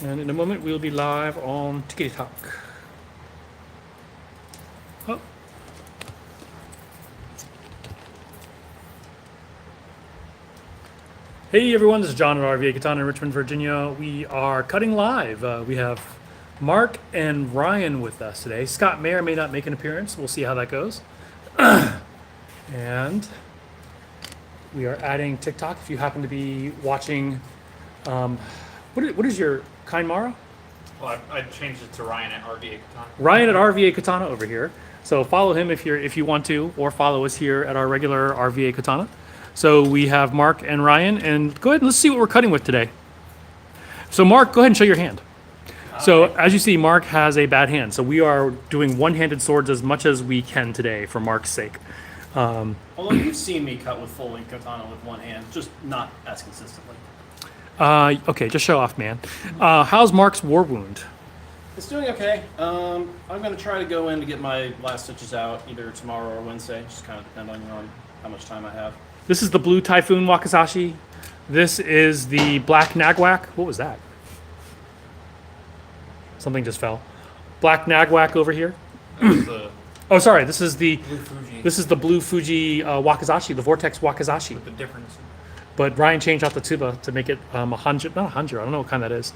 And in a moment, we'll be live on TikTok. Oh. Hey everyone, this is John at RVA Katana in Richmond, Virginia. We are cutting live. We have Mark and Ryan with us today. Scott may or may not make an appearance. We'll see how that goes. And we are adding TikTok. If you happen to be watching, what is your kind Mara? Well, I changed it to Ryan at RVA Katana. Ryan at RVA Katana over here. So follow him if you want to, or follow us here at our regular RVA Katana. So we have Mark and Ryan, and go ahead and let's see what we're cutting with today. So Mark, go ahead and show your hand. So as you see, Mark has a bad hand. So we are doing one-handed swords as much as we can today for Mark's sake. Although you've seen me cut with full-length katana with one hand, just not as consistently. Okay, just show off, man. How's Mark's war wound? It's doing okay. I'm going to try to go in to get my last stitches out either tomorrow or Wednesday, just kind of depending on how much time I have. This is the blue Typhoon Wakizashi. This is the black Nagwack. What was that? Something just fell. Black Nagwack over here. Oh, sorry. This is the Blue Fuji. This is the blue Fuji Wakizashi, the Vortex Wakizashi. With the difference. But Ryan changed out the tuba to make it a 100, not 100. I don't know what kind that is.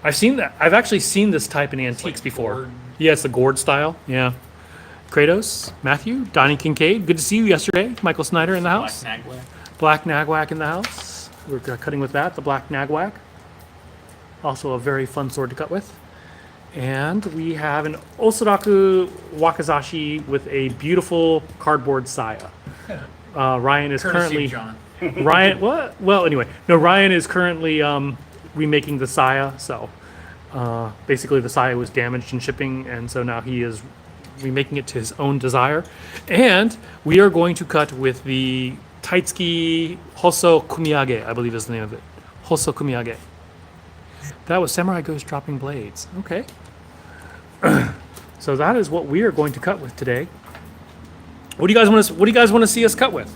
I've seen that. I've actually seen this type in antiques before. gourd. Yeah, it's the gourd style. Yeah. Kratos, Matthew, Donnie Kincaid. Good to see you yesterday. Michael Snyder in the Black house. Nagwack. Black Nagwack in the house. We're cutting with that, the Black Nagwack. Also a very fun sword to cut with. And we have an Osaraku Wakizashi with a beautiful cardboard saya. Ryan is Courtesy currently... of John. Ryan, what? Well, anyway, no. Ryan is currently remaking the saya. So basically, the saya was damaged in shipping, and so now he is remaking it to his own desire. And we are going to cut with the Titsky Hoso Kumiyag, I believe is the name of it. Hoso Kumiyag. That was Samurai Ghost dropping blades. Okay. So that is what we are going to cut with today. What do you guys want to? What do you guys want to see us cut with?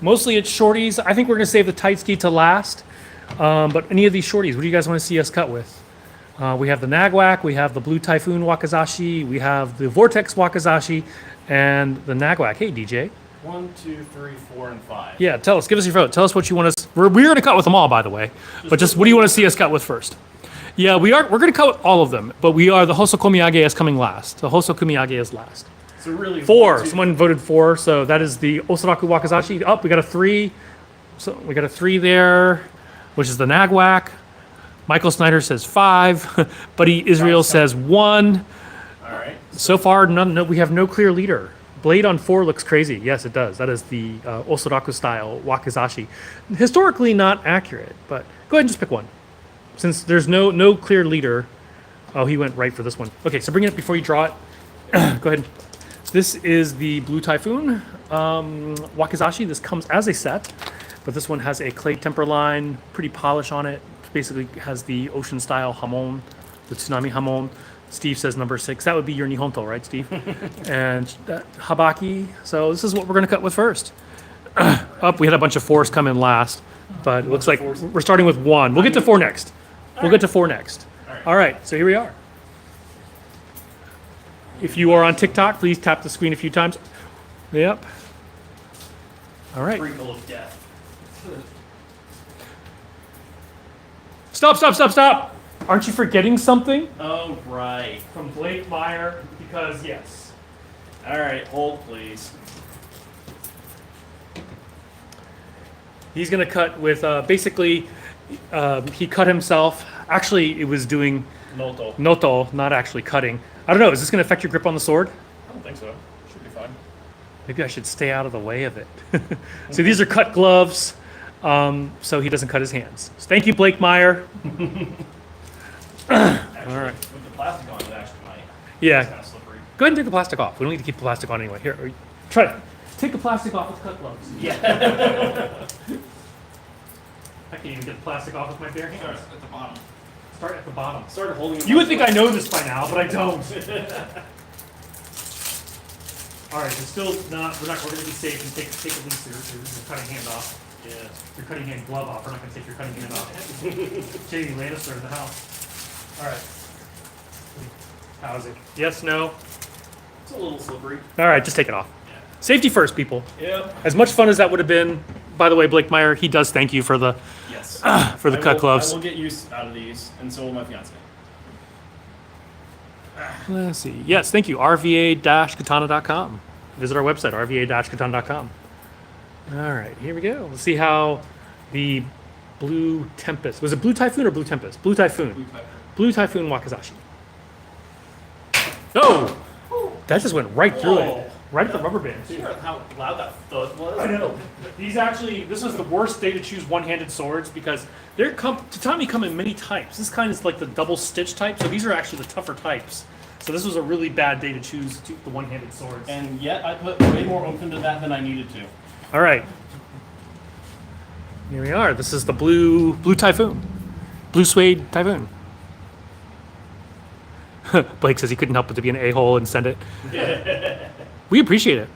Mostly it's shorties. I think we're going to save the Titsky to last. But any of these shorties, what do you guys want to see us cut with? We have the Nagwack, we have the Blue Typhoon Wakizashi, we have the Vortex Wakizashi, and the Nagwack. Hey, DJ. 1, 2, 3, 4, and 5. Yeah, tell us. Give us your vote. Tell us what you want us. We're going to cut with them all, by the way. But just what do you want to see us cut with first? Yeah, we're going to cut with all of them. But the Hoso Kumiyag is coming last. The Hoso Kumiyag is last. So really, 4. 1, 2, Someone voted 4, so that is the Osaraku Wakizashi. Oh, we got a 3. So we got a 3 there, which is the Nagwack. Michael Snyder says 5. Buddy Israel says 1. All right. So far, we have no clear leader. Blade on 4 looks crazy. Yes, it does. That is the Osaraku style Wakizashi. Historically not accurate, but go ahead and just pick one. Since there's no clear leader. Oh, he went right for this one. Okay, so bring it up before you draw it. Go ahead. This is the Blue Typhoon Wakizashi. This comes as a set, but this one has a clay temper line, pretty polish on it. Basically has the ocean style hamon, the tsunami hamon. Steve says number 6. That would be your Nihonto, right, Steve? And Habaki. So this is what we're going to cut with first. Up, we had a bunch of 4s come in last, but it looks like we're starting with 1. We'll get to 4 next. We'll get to 4 next. All right, so here we are. If you are on TikTok, please tap the screen a few times. Yep. All right. Sprinkle of death. Stop. Aren't you forgetting something? Oh, right. From Blake Meyer, because yes. All right, hold, please. He's going to cut with, basically, he cut himself. Actually, it was doing noto, not actually cutting. I don't know, is this going to affect your grip on the sword? I don't think so. Should be fine. Maybe I should stay out of the way of it. So these are cut gloves, so he doesn't cut his hands. So thank you, Blake Meyer. Actually, All right. with the plastic on, it actually might. Yeah. It's kind of slippery. Go ahead and take the plastic off. We don't need to keep the plastic on anyway. Here, try it. Take the plastic off with cut gloves. Yeah. I can't even get the plastic off with my bare hands. At the bottom. Start at the bottom. Started holding it. You would think I know this by now, but I don't. All right, we're still not. We're going to be safe and take a lease here. Your cutting hand off. Yeah. Your cutting hand glove off. We're not going to take your cutting hand off. Jamie Lannister in the house. All right. How's it? Yes, no? It's a little slippery. All right, just take it off. Safety first, people. Yep. As much fun as that would have been, by the way, Blake Meyer, he does thank you for the Yes. for the cut gloves. I will get use out of these, and so will my fiance. Let's see. Yes, thank you. RVA-katana.com. Visit our website, RVA-katana.com. All right, here we go. Let's see how the Blue Tempest. Was it Blue Typhoon or Blue Tempest? Blue Typhoon. Blue Typhoon Wakizashi. Oh! That just went right through it. Right at the rubber band, too. Sure, how loud that thud was. I know. These actually, this was the worst day to choose one-handed swords because tatami come in many types. This kind is like the double stitch type, so these are actually the tougher types. So this was a really bad day to choose the one-handed swords. And yet I put way more oomph into that than I needed to. All right. Here we are. This is the blue Typhoon. Blue suede Typhoon. Blake says he couldn't help but to be an a-hole and send it. We appreciate it.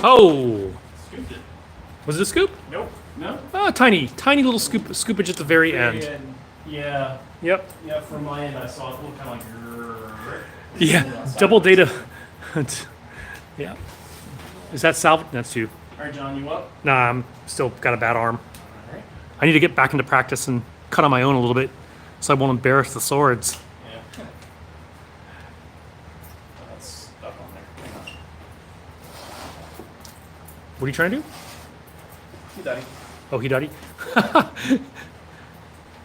Oh! Scooped it. Was it a scoop? Nope. No? Oh, tiny little scoopage at the very end. Yeah. Yep. Yeah, from my end I saw it look kind of like... Yeah. Double data. Yeah. Is that salvage? That's two. All right, John, you up? Nah, I'm still got a bad arm. All right. I need to get back into practice and cut on my own a little bit so I won't embarrass the swords. Yeah. Oh, that's stuck on there. Hang on. What are you trying to do? Hey, Daddy. Oh, Hidari?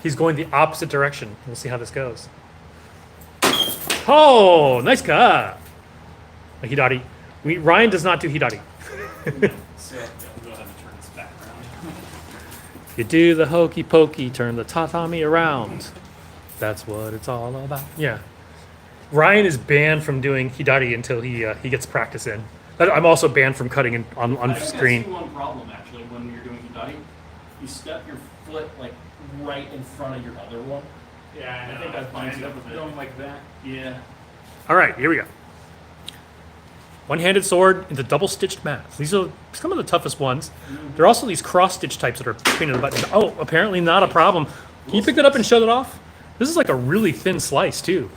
He's going the opposite direction. We'll see how this goes. Oh, nice cut. A Hidari. Ryan does not do Hidari. So, yeah, we'll go ahead and turn this back around. You do the hokey pokey, turn the tatami around. That's what it's all about. Yeah. Ryan is banned from doing Hidari until he gets practice in. I'm also banned from cutting on I think screen. I see one problem actually when you're doing hidari. You step your foot like right in front of your other one. Yeah, I think I find up with going like that. Yeah. All right, here we go. One-handed sword into double-stitched mats. These are some of the toughest ones. There are also these cross-stitch types that are painted on the buttons. Oh, apparently not a problem. Can you pick that up and shut it off? This is like a really thin slice, too.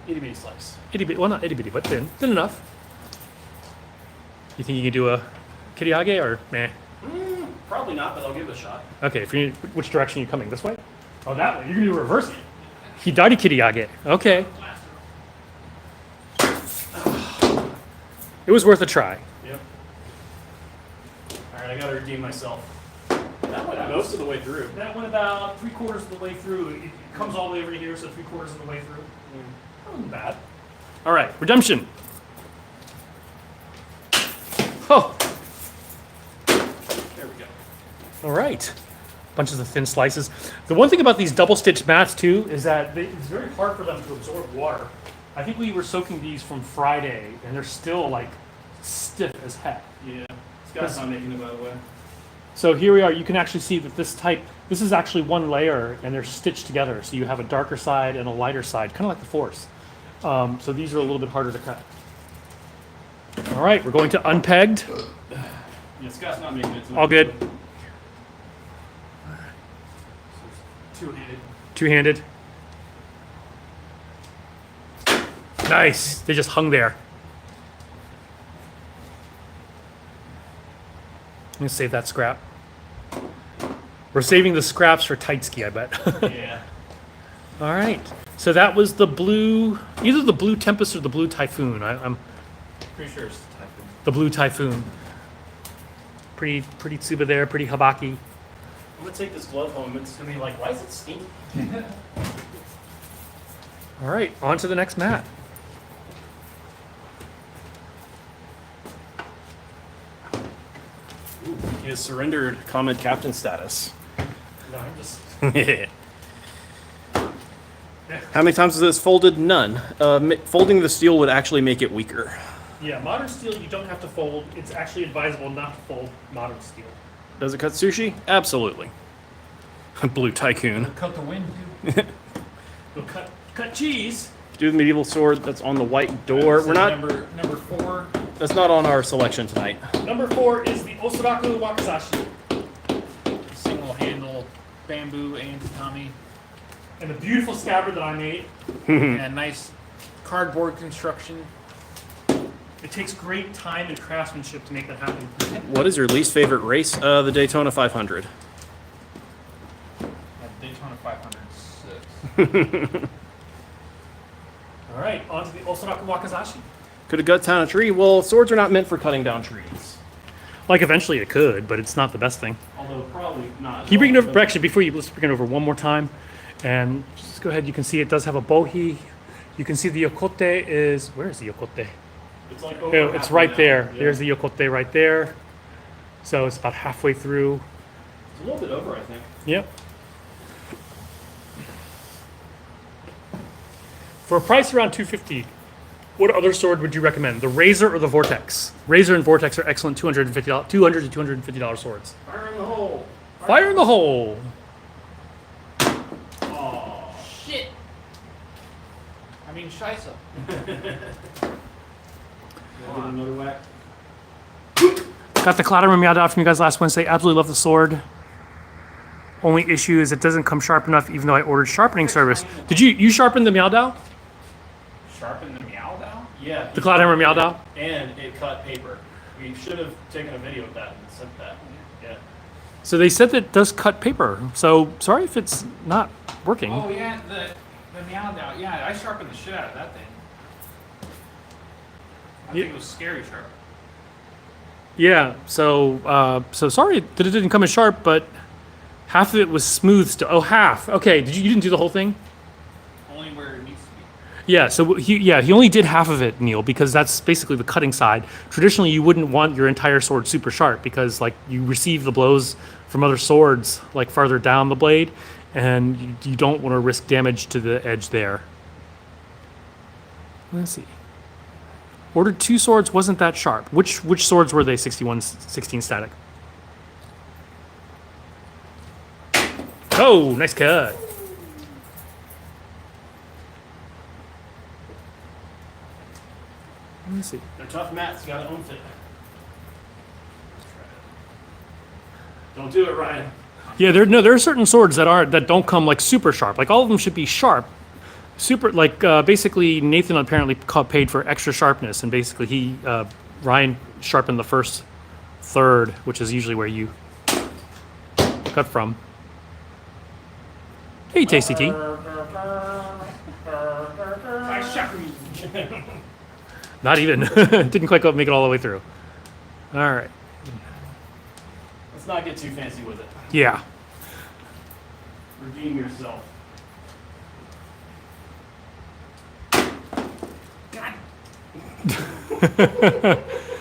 Itty bitty slice. Itty-bitty, well, not itty-bitty, but thin. Thin enough. You think you can do a kiriage or meh? Probably not, but I'll give it a shot. Okay, which direction are you coming? This way? Oh, that way. You're going to reverse it. Hidari kiriage. Okay. It was worth a try. Yep. All right, I gotta redeem myself. That went most of the way through. That went about 3/4 of the way through. It comes all the way over to here, so 3/4 of the way through. That wasn't bad. All right, redemption. Oh, There we go. all right. Bunches of thin slices. The one thing about these double-stitched mats, too, is that it's very hard for them to absorb water. I think we were soaking these from Friday, and they're still, like, stiff as heck. Yeah. Scott's not making it, by the way. So here we are. You can actually see that this is actually one layer, and they're stitched together. So you have a darker side and a lighter side, kind of like the Force. So these are a little bit harder to cut. All right, we're going to unpegged. Yeah, Scott's not making it. All good. Two-handed. Two-handed. Nice. They just hung there. I'm going to save that scrap. We're saving the scraps for Titsky, I bet. Yeah. All right. So that was the blue, either the Blue Tempest or the Blue Typhoon. I'm Pretty sure it's the Typhoon. the Blue Typhoon. Pretty tsuba there, pretty habaki. I'm gonna take this glove home. It's gonna be like, why is it stinky? All right, on to the next mat. He has surrendered common captain status. No, I'm just. How many times is this folded? None. Folding the steel would actually make it weaker. Yeah, modern steel you don't have to fold. It's actually advisable not to fold modern steel. Does it cut sushi? Absolutely. Blue Tycoon. Cut the wind, too. We'll cut cheese. Do the medieval sword that's on the white door. We're not. Number 4. That's not on our selection tonight. Number 4 is the Osaraku Wakizashi. Single-handed bamboo and tatami. And the beautiful scabbard that I made. And nice cardboard construction. It takes great time and craftsmanship to make that happen. What is your least favorite race? The Daytona 500. Daytona 506. All right, on to the Osaraku Wakizashi. Could have cut down a tree. Well, swords are not meant for cutting down trees. Like eventually it could, but it's not the best thing. Although probably not. Can you bring it over? Actually, before you, let's bring it over one more time, and just go ahead. You can see it does have a bohi. You can see the yokote is, where is the yokote? It's like Oh, it's right there. There's the yokote right there. So it's about halfway through. It's a little bit over, I think. Yep. For a price around $250, what other sword would you recommend? The Razor or the Vortex? Razor and Vortex are excellent $200 to $250 swords. Fire in the hole. Fire in the hole. Oh. Shit! I mean, scheisse. Give it another whack. Got the Clatter Meowdow from you guys last Wednesday. Absolutely love the sword. Only issue is it doesn't come sharp enough, even though I ordered sharpening service. Did you sharpen the Meowdow? Sharpen the meow down? Yeah. The Cloudhammer Meowdow? And it cut paper. We should have taken a video of that and sent that. Yeah. So they said that it does cut paper. So sorry if it's not working. Oh, yeah, the meow down. Yeah, I sharpened the shit out of that thing. I think it was scary sharp. Yeah, so sorry that it didn't come as sharp, but half of it was smooth still. Oh, half. Okay, you didn't do the whole thing? Only where it needs to be. Yeah, so he only did half of it, Neil, because that's basically the cutting side. Traditionally, you wouldn't want your entire sword super sharp because like you receive the blows from other swords like farther down the blade, and you don't want to risk damage to the edge there. Let's see. Ordered 2 swords, wasn't that sharp. Which swords were they? 16 static. Oh, nice cut. Let me see. They're tough mats. You gotta own it. Don't do it, Ryan. Yeah, there are certain swords that don't come like super sharp. Like all of them should be sharp. Super, like basically Nathan apparently paid for extra sharpness, and basically Ryan sharpened the first third, which is usually where you cut from. Hey, Tasty T. I shock you. Not even. Didn't quite make it all the way through. All right. Let's not get too fancy with it. Yeah. Redeem yourself. God.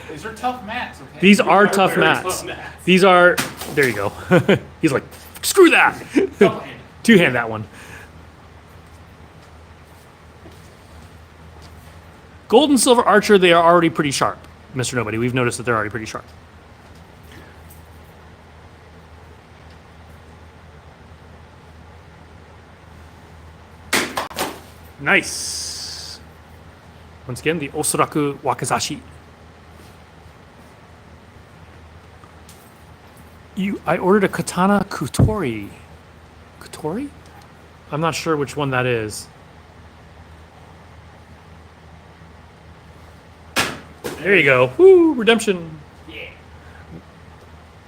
These are tough mats, okay? These are tough very mats. tough mats. These are. There you go. He's like, screw that. Double-handed. Two-hand that one. Gold and silver archer, they are already pretty sharp, Mr. Nobody. We've noticed that they're already pretty sharp. Nice. Once again, the Osaraku Wakizashi. I ordered a Katana Kutori. Kutori? I'm not sure which one that is. There you go. Woo, redemption. Yeah.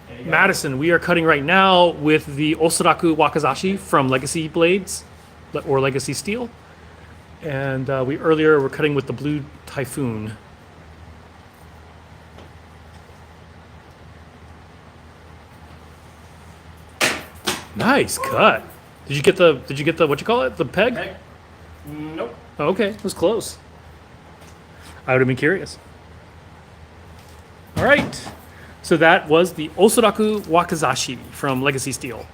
There you go. Madison, we are cutting right now with the Osaraku Wakizashi from Legacy Blades or Legacy Steel. And we earlier were cutting with the blue Typhoon. Nice cut. Did you get the what you call it? The peg? Heck. Nope. Oh, okay, it was close. I would have been curious. All right. So that was the Osaraku Wakizashi from Legacy Steel.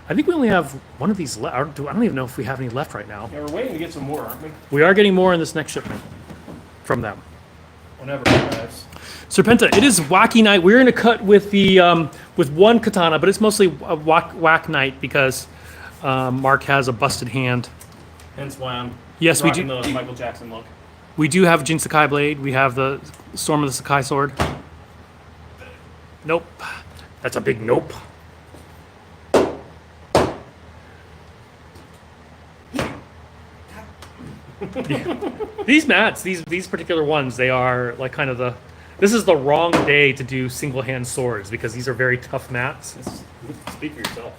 I think we only have one of these left. I don't even know if we have any left right now. Yeah, we're waiting to get some more, aren't we? We are getting more in this next shipment from them. Whenever it arrives. Serpenta, it is Wacky Night. We're going to cut with the with one katana, but it's mostly a whack night because Mark has a busted hand. Hence why I'm Yes, we rocking do. the Michael Jackson look. We do have Jin Sakai blade. We have the Storm of the Sakai sword. Nope. That's a big nope. These mats, these particular ones, they are like kind of the. This is the wrong day to do single hand swords because these are very tough mats. Speak for yourself.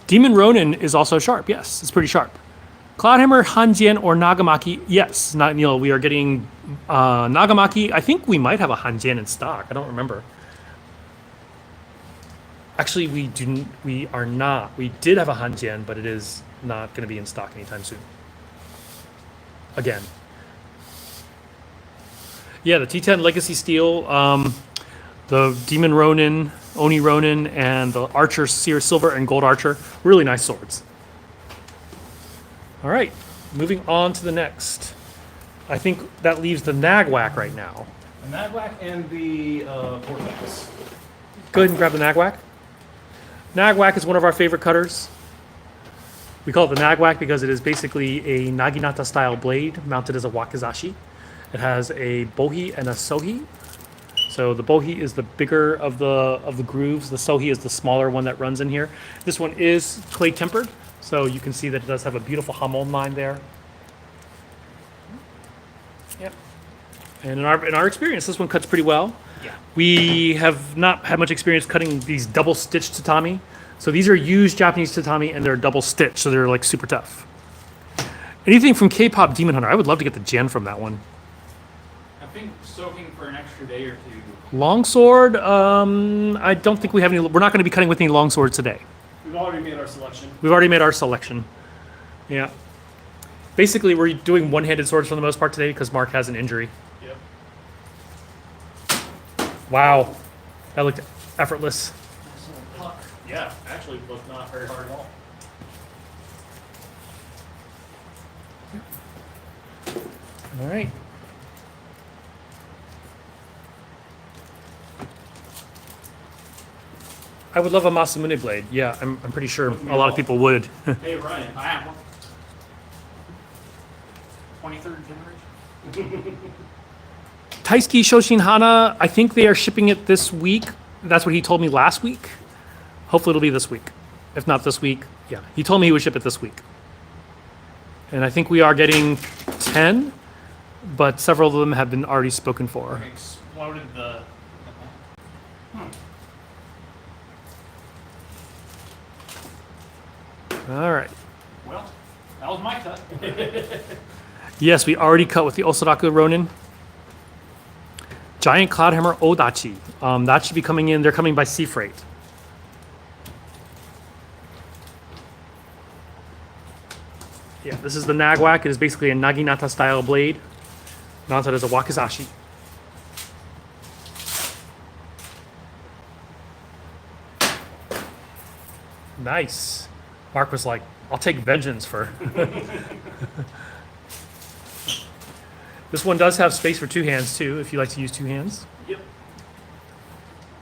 Demon Ronin is also sharp. Yes, it's pretty sharp. Cloudhammer, Hanjian, or Nagamaki. Yes, not Neil. We are getting Nagamaki. I think we might have a Hanjian in stock. I don't remember. Actually, we are not. We did have a Hanjian, but it is not going to be in stock anytime soon. Again. Yeah, the T10 Legacy Steel, the Demon Ronin, Oni Ronin, and the Archer Seer Silver and Gold Archer. Really nice swords. All right, moving on to the next. I think that leaves the Nagwack right now. The Nagwack and the Vortex. Go ahead and grab the Nagwack. Nagwack is one of our favorite cutters. We call it the Nagwack because it is basically a Naginata style blade mounted as a Wakizashi. It has a bohi and a sohi. So the bohi is the bigger of the grooves. The sohi is the smaller one that runs in here. This one is clay tempered, so you can see that it does have a beautiful hamon line there. Yep. And in our experience, this one cuts pretty well. Yeah. We have not had much experience cutting these double stitched tatami. So these are used Japanese tatami and they're double stitched, so they're like super tough. Anything from K-pop Demon Hunter? I would love to get the gen from that one. I think soaking for an extra day or two. Longsword, I don't think we have any. We're not going to be cutting with any longswords today. We've already made our selection. We've already made our selection. Yeah. Basically, we're doing one-handed swords for the most part today because Mark has an injury. Yep. Wow. That looked effortless. Yeah, actually, it was not very hard at all. All right. I would love a Masamune blade. Yeah, I'm pretty sure a lot of people would. Hey, Ryan. I have one. 23rd generation. Titsky Shoshin Hana, I think they are shipping it this week. That's what he told me last week. Hopefully it'll be this week. If not this week, yeah. He told me he would ship it this week. And I think we are getting 10, but several of them have been already spoken for. Exploded the. All right. Well, that was my cut. Yes, we already cut with the Osaraku Ronin. Giant Cloudhammer Odachi. That should be coming in. They're coming by sea freight. Yeah, this is the Nagwack. It is basically a Naginata style blade mounted as a Wakizashi. Nice. Mark was like, I'll take vengeance for. This one does have space for two hands too, if you like to use two hands. Yep.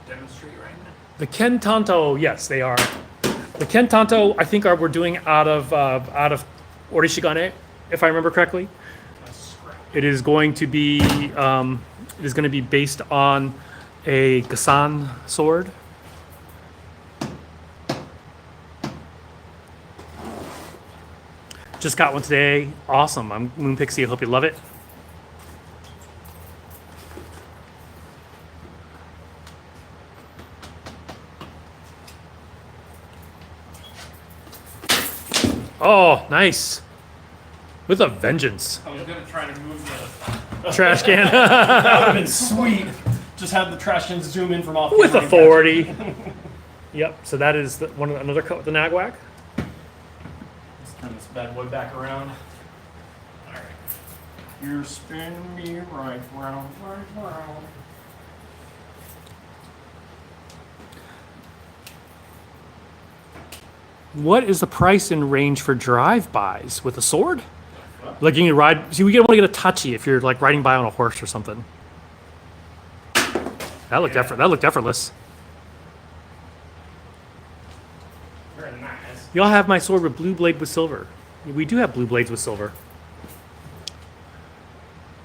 Demonstrate right now. The Ken Tanto, yes, they are. The Ken Tanto, I think we're doing out of Orishigane, if I remember correctly. It is going to be based on a Gasan sword. Just got one today. Awesome. I'm Moon Pixie. I hope you love it. Oh, nice. With a vengeance. I was gonna try to move the. Trash can. That would have been sweet. Just have the trash cans zoom in from off. With camera. authority. Yep. So that is another cut with the Nagwack. Let's turn this bad boy back around. All right. You're spinning me right round, right round. What is the price and range for drive-bys with a sword? Like you can ride. See, we want to get a touchy if you're like riding by on a horse or something. That looked That looked effortless. Very nice. Y'all have my sword with blue blade with silver. We do have blue blades with silver.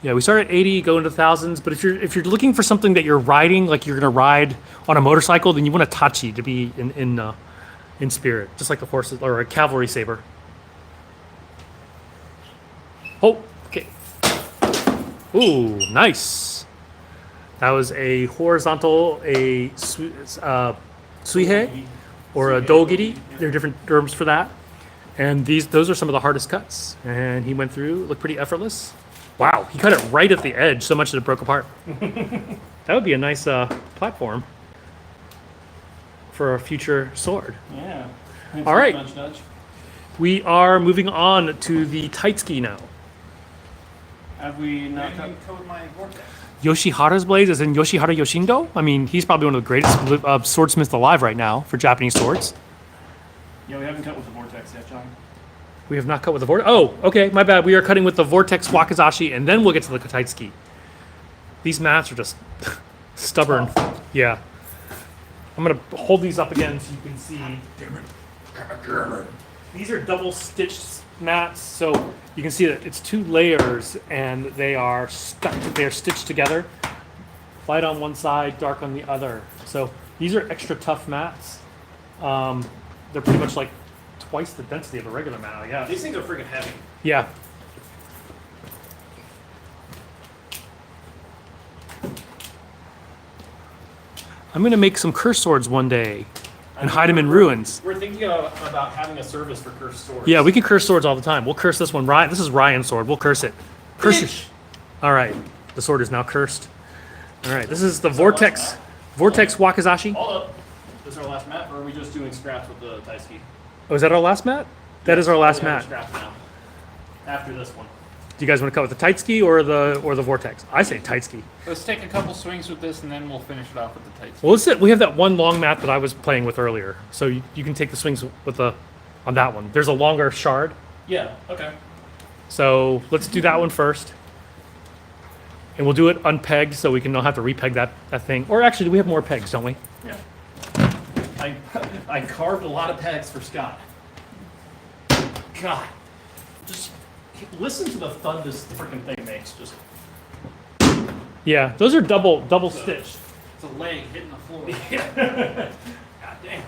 Yeah, we start at 80, go into thousands. But if you're looking for something that you're riding, like you're gonna ride on a motorcycle, then you want a tachi to be in spirit, just like the horses or a cavalry saber. Oh, okay. Ooh, nice. That was a horizontal, suihei, or a dogiri. There are different terms for that. And those are some of the hardest cuts. And he went through, looked pretty effortless. Wow, he cut it right at the edge, so much that it broke apart. That would be a nice platform for a future sword. Yeah. All right. Nudge, nudge. We are moving on to the Titsky now. Have we not I cut? can code my Vortex. Yoshihara's blades, as in Yoshihara Yoshindo. I mean, he's probably one of the greatest swordsmiths alive right now for Japanese swords. Yeah, we haven't cut with the Vortex yet, John. We have not cut with the Vortex. Oh, okay, my bad. We are cutting with the Vortex Wakizashi, and then we'll get to the Titsky. These mats are just stubborn. Yeah. I'm going to hold these up again so you can see. These are double stitched mats, so you can see that it's 2 layers, and they are stuck. They are stitched together. Light on one side, dark on the other. So these are extra tough mats. They're pretty much like twice the density of a regular mat, I guess. These things are freaking heavy. Yeah. I'm going to make some curse swords one day and hide them in ruins. We're thinking about having a service for cursed swords. Yeah, we can curse swords all the time. We'll curse this one. Ryan, this is Ryan's sword. We'll curse it. Curse it. All right. The sword is now cursed. All right. This is the Vortex. Vortex Wakizashi. Hold up. This is our last map, or are we just doing scraps with the Titsky? Oh, is that our last mat? That is our last We have mat. scraps now. After this one. Do you guys want to cut with the Titsky or the Vortex? I say Titsky. Let's take a couple swings with this, and then we'll finish it off with the tights. Well, let's sit. We have that one long mat that I was playing with earlier, so you can take the swings with on that one. There's a longer shard, Yeah. Okay. so let's do that one first, and we'll do it unpegged so we can not have to repeg that thing. Or actually, we have more pegs, don't we? Yeah. I carved a lot of pegs for Scott. God, just listen to the thud this freaking thing makes. Just Yeah, those are double stitched. It's a leg hitting the floor. God damn.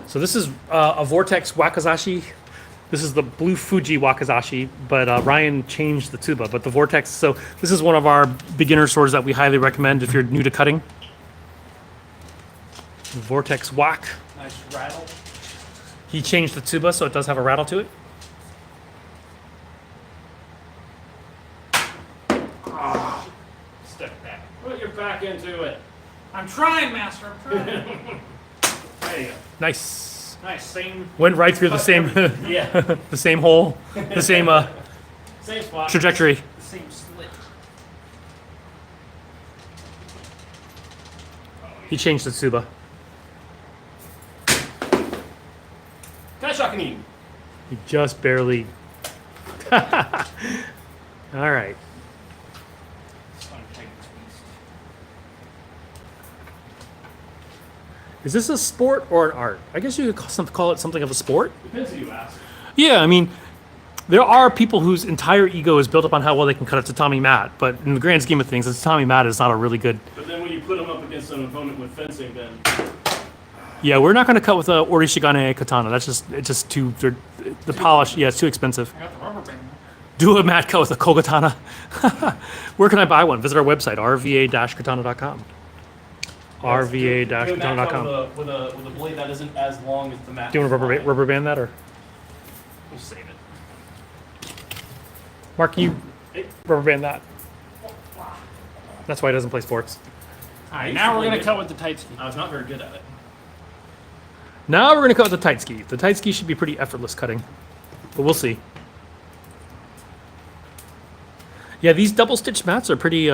So this is a Vortex Wakizashi. This is the blue Fuji Wakizashi, but Ryan changed the tuba. But the Vortex, so this is one of our beginner swords that we highly recommend if you're new to cutting. Vortex Wak. Nice rattle. He changed the tuba, so it does have a rattle to it. Step back. Put your back into it. I'm trying, Master. I'm trying. There you go. Nice. Nice. Same. Went right through the same Yeah. the same hole, the same Same spot. trajectory. The same slit. He changed the tuba. Kaishakunin. He just barely. All right. Is this a sport or an art? I guess you could call it something of a sport. Depends who you ask. Yeah, I mean, there are people whose entire ego is built upon how well they can cut a tatami mat, but in the grand scheme of things, a tatami mat is not a really good. But then when you put them up against an opponent with fencing, then Yeah, we're not going to cut with a Orishigane katana. That's just too the polish. Yeah, it's too expensive. I got the rubber band. Do a mat cut with a kogatana. Where can I buy one? Visit our website, rva-katana.com. do a mat cut rva-katana.com. with a blade that isn't as long as the mat. Do you want to rubber band that, or We'll save it. Mark? Can you Hey. rubber band that? That's why he doesn't play sports. All right, now we're gonna cut with the tights. I was not very good at it. Now we're going to cut with the Titsky. The Titsky should be pretty effortless cutting, but we'll see. Yeah, these double stitch mats are pretty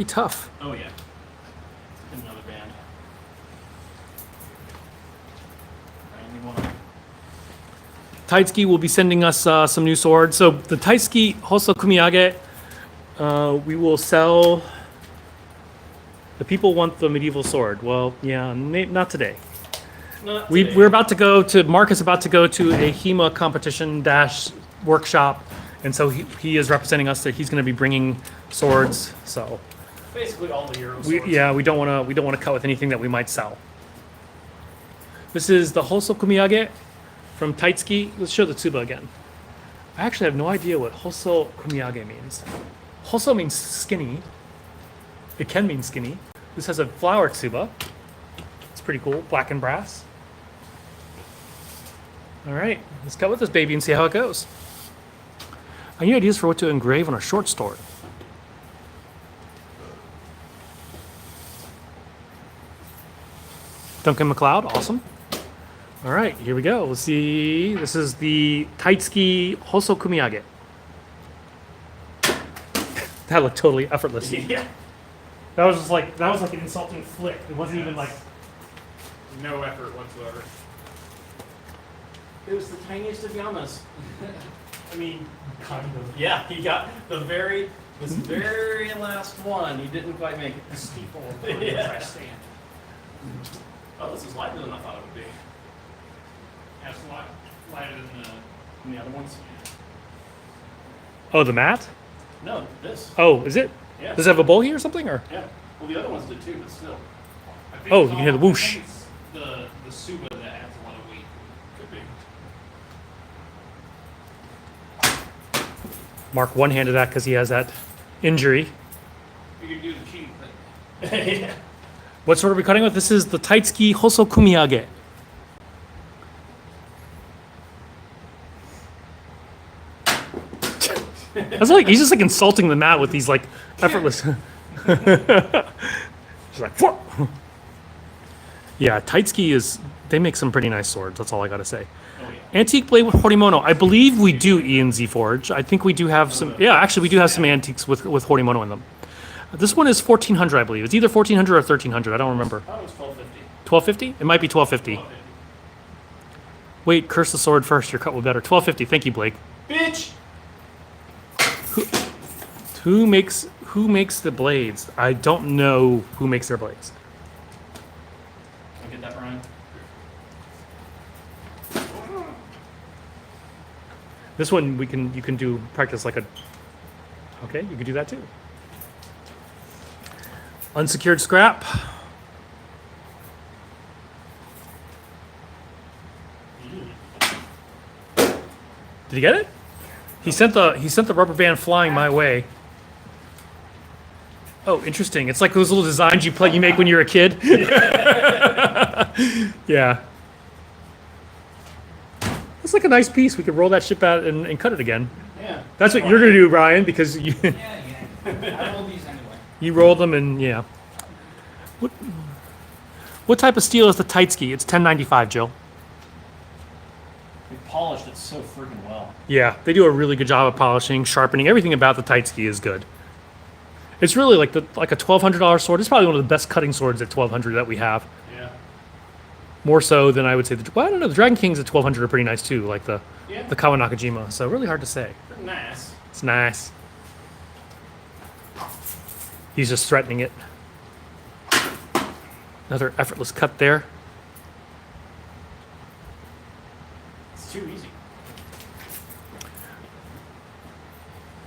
tough. Oh yeah. Another band. Titsky will be sending us some new swords. So the Titsky Hoso Kumiyag, we will sell. The people want the medieval sword. Well, yeah, not today. Not We're today. about to go to, Mark is about to go to a HEMA competition dash workshop, and so he is representing us that he's going to be bringing swords. So Basically all the Euro swords. we don't want to cut with anything that we might sell. This is the Hoso Kumiyage from Titsky. Let's show the tsuba again. I actually have no idea what Hoso Kumiyage means. Hoso means skinny. It can mean skinny. This has a flower tsuba. It's pretty cool, black and brass. All right, let's cut with this baby and see how it goes. I need ideas for what to engrave on a short sword. Duncan McLeod, awesome. All right, here we go. Let's see. This is the Titsky Hoso Kumiyage. That looked totally effortless. Yeah. That was like an insulting flick. It wasn't even like. No effort whatsoever. It was the tiniest of Yamas. I mean, kind of. Yeah, he got this very last one. He didn't quite make it. The steeple. Yeah. Stand. Oh, this is lighter than I thought it would be. Yeah, it's a lot lighter than the other ones. Oh, the mat? No, this. Oh, is it? Yeah. Does it have a bowl here or something? Or Yeah. Well, the other ones did too, but still. I think Oh, it's you can hear the all- I whoosh. think it's the suba that adds a lot of weight. Could be. Mark one-handed that because he has that injury. You could do the cheating thing. Yeah. What sword are we cutting with? This is the Titsky Hoso Kumiyage. That's like he's just like insulting the mat with these like effortless. Just like, "Phew." Yeah, Titsky is. They make some pretty nice swords. That's all I gotta say. Oh yeah. Antique blade with Horimono. I believe we do ENZ Forge. I think we do have some. Yeah, actually, we do have some antiques with Horimono in them. This one is 1400, I believe. It's either 1400 or 1300. I don't remember. I thought it was 1250. 1250? It might be 1250. 1250. Wait, curse the sword first. Your cut will be better. 1250. Thank you, Blake. Bitch! Who makes the blades? I don't know who makes their blades. Can I get that, Brian? This one you can do practice like a. Okay, you can do that too. Unsecured scrap. Did he get it? He sent the rubber band flying my way. Oh, interesting. It's like those little designs you make when you're a kid. Yeah. It's like a nice piece. We could roll that ship out and cut it again. Yeah. That's what you're gonna do, Ryan, because you Yeah. I roll these anyway. you roll them and yeah. What type of steel is the Titsky? It's 1095, Jill. They polished it so freaking well. Yeah, they do a really good job of polishing, sharpening. Everything about the Titsky is good. It's really like a $1,200 sword. It's probably one of the best cutting swords at $1,200 that we have. Yeah. More so than I would say. Well, I don't know. The Dragon Kings at $1,200 are pretty nice too, like the Yeah. Kawa Nakajima. So really hard to say. Pretty nice. It's nice. He's just threatening it. Another effortless cut there. It's too easy.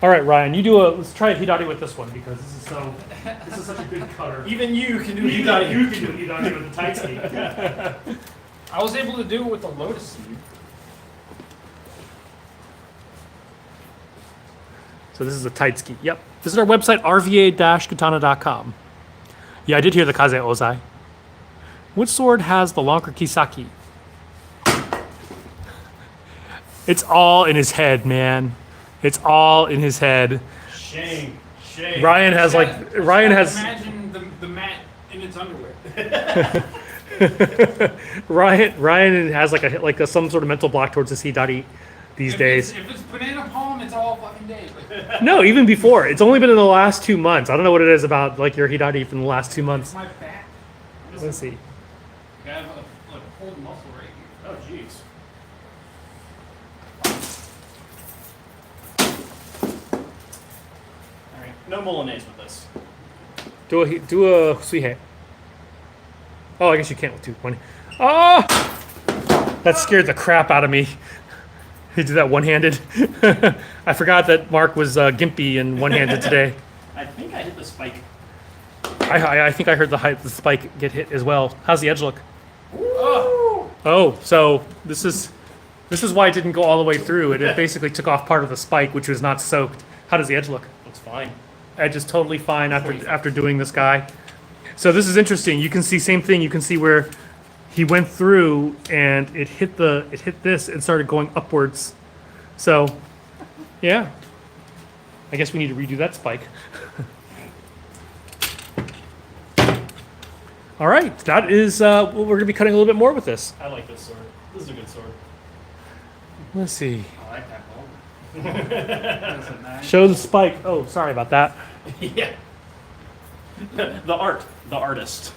All right, Ryan, let's try a Hidari with this one because this is such a good cutter. Even you can do You it. can do Hidari with the Titsky. I was able to do it with the lotus seed. So this is the Titsky. Yep. Visit our website, rva-katana.com. Yeah, I did hear the Kaze Ozai. Which sword has the longer Kisaki? It's all in his head, man. It's all in his head. Shame. Shame. Ryan has Imagine the mat in its underwear. Ryan has like a some sort of mental block towards this Hidari these days. If it's banana palm, it's all fucking day. No, even before. It's only been in the last 2 months. I don't know what it is about like your Hidari from the last 2 months. My back. Let's see. I have a pulled muscle right here. Oh, jeez. All right. No Milanese with this. Do a suihe. Oh, I guess you can't with 220. Oh! That scared the crap out of me. He did that one-handed. I forgot that Mark was gimpy and one-handed today. I think I hit the spike. I think I heard the spike get hit as well. How's the edge look? Oh! Oh, so this is why it didn't go all the way through. It basically took off part of the spike, which was not soaked. How does the edge look? Looks fine. Edge is totally fine after doing this guy. So this is interesting. You can see same thing. You can see where he went through and it hit this and started going upwards. So, yeah. I guess we need to redo that spike. All right, that is we're going to be cutting a little bit more with this. I like this sword. This is a good sword. Let's see. I like that ball. That's a nice. Show the spike. Oh, sorry about that. Yeah. The artist.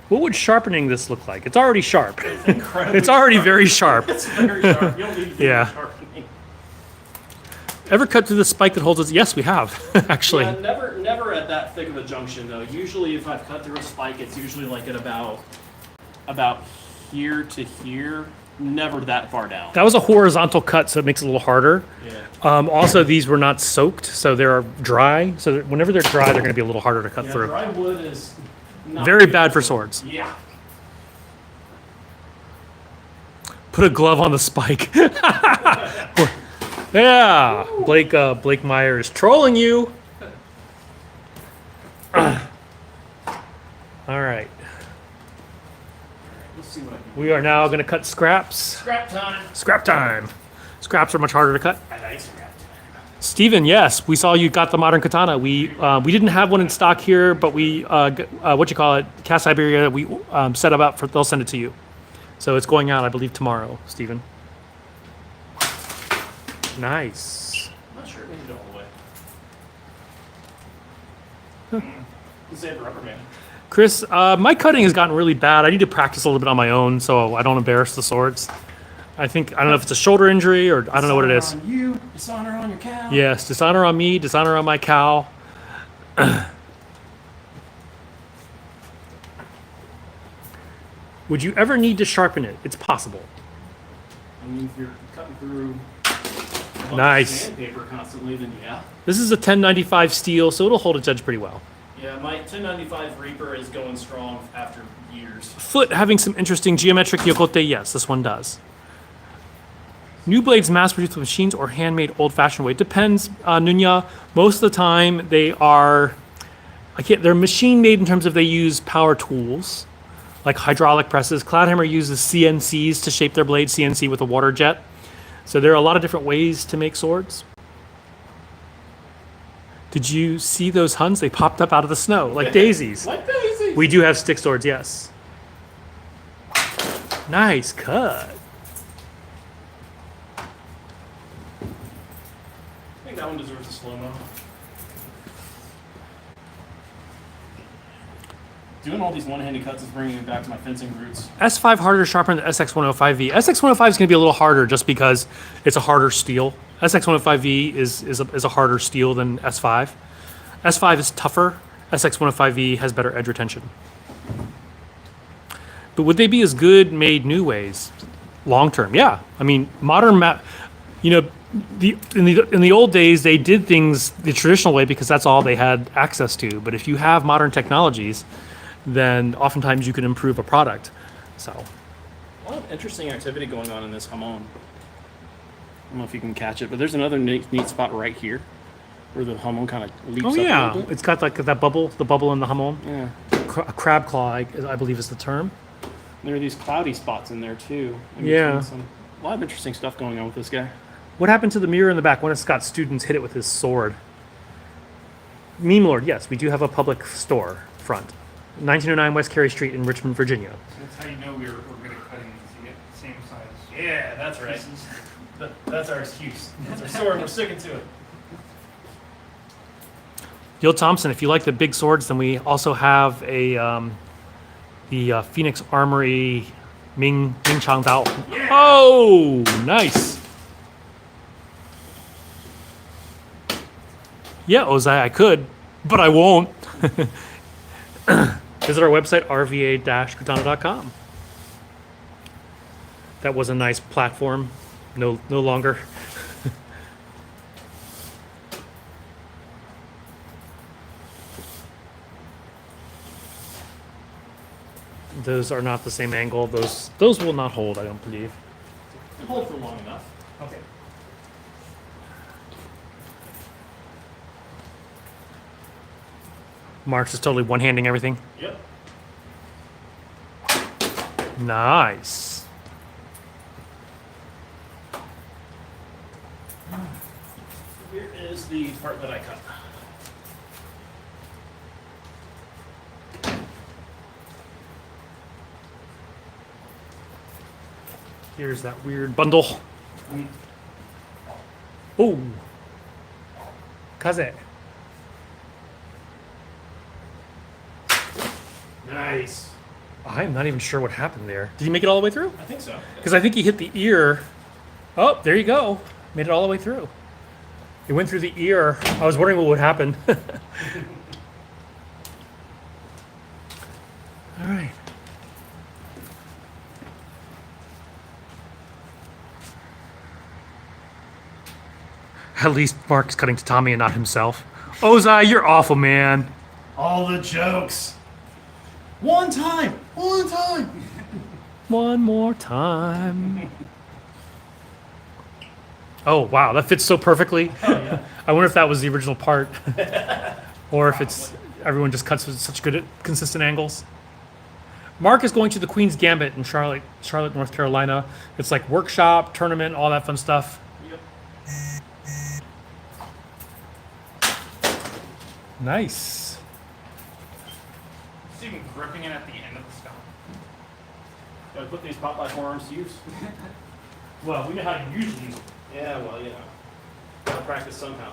What would sharpening this look like? It's already sharp. Incredibly It's already sharp. very sharp. It's very sharp. You don't need to do Yeah. sharpening. Ever cut through the spike that holds it? Yes, we have, actually. Yeah, never at that thick of a junction though. Usually, if I've cut through a spike, it's usually like at about here to here. Never that far down. That was a horizontal cut, so it makes it a little harder. Yeah. Also, these were not soaked, so they're dry. So that whenever they're dry, they're going to be a little harder to cut Yeah, through. dry wood is not Very good bad for swords. Yeah. Put a glove on the spike. Yeah, Blake Meyer is trolling you. All right, Let's see what I can do. we are now going to cut scraps. Scrap time. Scrap time. Scraps are much harder to cut. I like scrap time. Steven, yes, we saw you got the modern katana. We didn't have one in stock here, but we Cast Siberia. We set about for they'll send it to you. So it's going out, I believe, tomorrow, Steven. Nice. I'm not sure it made it all the way. Save rubber man. Chris, my cutting has gotten really bad. I need to practice a little bit on my own so I don't embarrass the swords. I don't know if it's a shoulder injury or I don't know what it is. Dishonor on you, dishonor on your cow. Yes, dishonor on me, dishonor on my cow. Would you ever need to sharpen it? It's possible. I mean, if you're cutting through a bunch Nice. of sandpaper constantly, then yeah. This is a 1095 steel, so it'll hold its edge pretty well. Yeah, my 1095 Reaper is going strong after years. Foot having some interesting geometric yokote, yes, this one does. New blades mass-produced with machines or handmade old-fashioned way. Depends, Nunya. Most of the time they are, they're machine-made in terms of they use power tools, like hydraulic presses. Cloudhammer uses CNCs to shape their blade, CNC with a water jet. So there are a lot of different ways to make swords. Did you see those Huns? They popped up out of the snow like daisies. Like daisies. We do have stick swords, yes. Nice cut. I think that one deserves a slow-mo. Doing all these one-handed cuts is bringing me back to my fencing roots. S5 harder to sharpen than SX105V. SX105 is going to be a little harder just because it's a harder steel. SX105V is a harder steel than S5. S5 is tougher. SX105V has better edge retention. But would they be as good made new ways? Long term, yeah. I mean, modern in the old days they did things the traditional way because that's all they had access to. But if you have modern technologies, then oftentimes you can improve a product. So, A lot of interesting activity going on in this hamon. I don't know if you can catch it, but there's another neat spot right here where the hamon kind of leaps oh up yeah, a little bit. it's got like that bubble, the bubble in the hamon. Yeah. A crab claw, I believe is the term. There are these cloudy spots in there too. In Yeah. between a lot of interesting stuff going on with this guy. What happened to the mirror in the back? One of Scott's students hit it with his sword. Meme Lord, yes, we do have a public store front. 1909 West Carey Street in Richmond, Virginia. That's how you know we're good at cutting these. You get the same size. Yeah, that's right. pieces. That's our excuse. That's our sword. We're sticking to it. Gil Thompson, if you like the big swords, then we also have the Phoenix Armory Ming Chang Dao. Yeah. Oh, nice. Yeah, Ozai, I could, but I won't. Visit our website, rva-katana.com. That was a nice platform. No longer. Those are not the same angle. Those will not hold, I don't believe. Can hold for long enough. Okay. Mark's is totally one-handing everything. Yep. Nice. Here is the part that I cut. Here's that weird bundle. Oh. Kaze. Nice. I'm not even sure what happened there. Did he make it all the way through? I think so. Because I think he hit the ear. Oh, there you go. Made it all the way through. It went through the ear. I was wondering what would happen. All right. At least Mark's cutting tatami and not himself. Ozai, you're awful, man. All the jokes. One time. One time. One more time. Oh, wow, that fits so perfectly. Oh, yeah. I wonder if that was the original part. Or if it's everyone just cuts with such good consistent angles. Mark is going to the Queen's Gambit in Charlotte, North Carolina. It's like workshop, tournament, all that fun stuff. Yep. Nice. It's even gripping it at the end of the stump. Do I put these pop by forearms to use? Well, we know how to usually use them. Yeah, well, you know. Gotta practice somehow.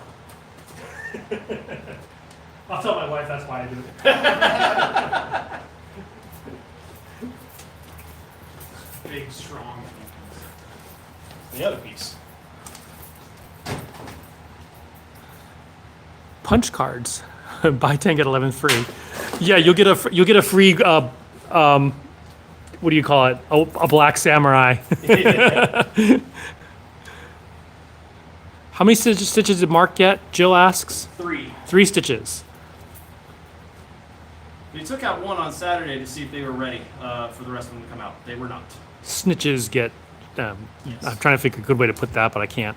I'll tell my wife that's why I do it. Big, strong hands. The other piece. Punch cards. Buy 10 get 11 free. Yeah, you'll get a free what do you call it? A black samurai. How many stitches did Mark get? Jill asks. 3. 3 stitches. We took out one on Saturday to see if they were ready for the rest of them to come out. They were not. Snitches get. Yes. I'm trying to think of a good way to put that, but I can't.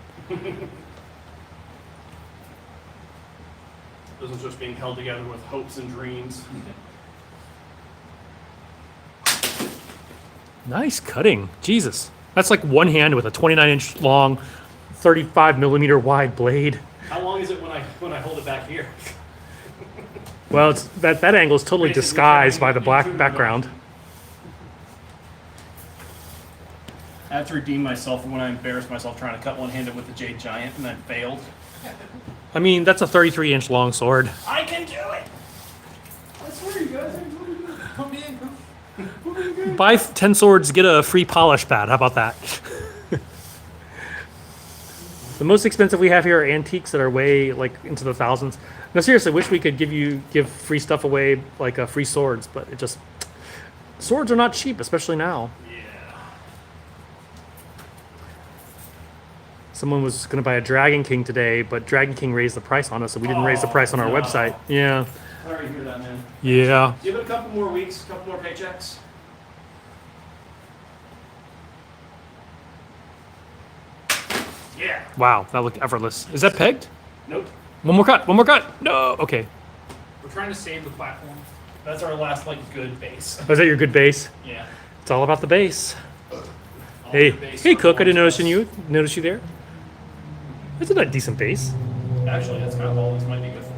Those ones just being held together with hopes and dreams. Nice cutting. Jesus. That's like one hand with a 29-inch long, 35mm wide blade. How long is it when I hold it back here? Well, it's that angle is totally Basically disguised by the black turning it background. I had to redeem myself from when I embarrassed myself trying to cut one-handed with the Jade Giant and then failed. I mean, that's a 33-inch long sword. I can do it! I swear, you guys, put me in. Buy 10 swords, get a free polish pad. How about that? The most expensive we have here are antiques that are way like into the thousands. No, seriously, wish we could give free stuff away like free swords, but it just swords are not cheap, especially now. Yeah. Someone was going to buy a Dragon King today, but Dragon King raised the price on us, so we didn't raise the Oh, price on our no. website. Yeah, Sorry to hear that, man. yeah. Give it a couple more weeks, a couple more paychecks. Yeah. Wow, that looked effortless. Is that pegged? Nope. One more cut. One more cut. No. Okay. We're trying to save the platform. That's our last, like, good base. Was that your good base? Yeah. It's all about the base. All Hey, the base hey, for Cook. I didn't one notice plus. you there. Isn't that a decent base? Actually, that's kind of all this might be good for.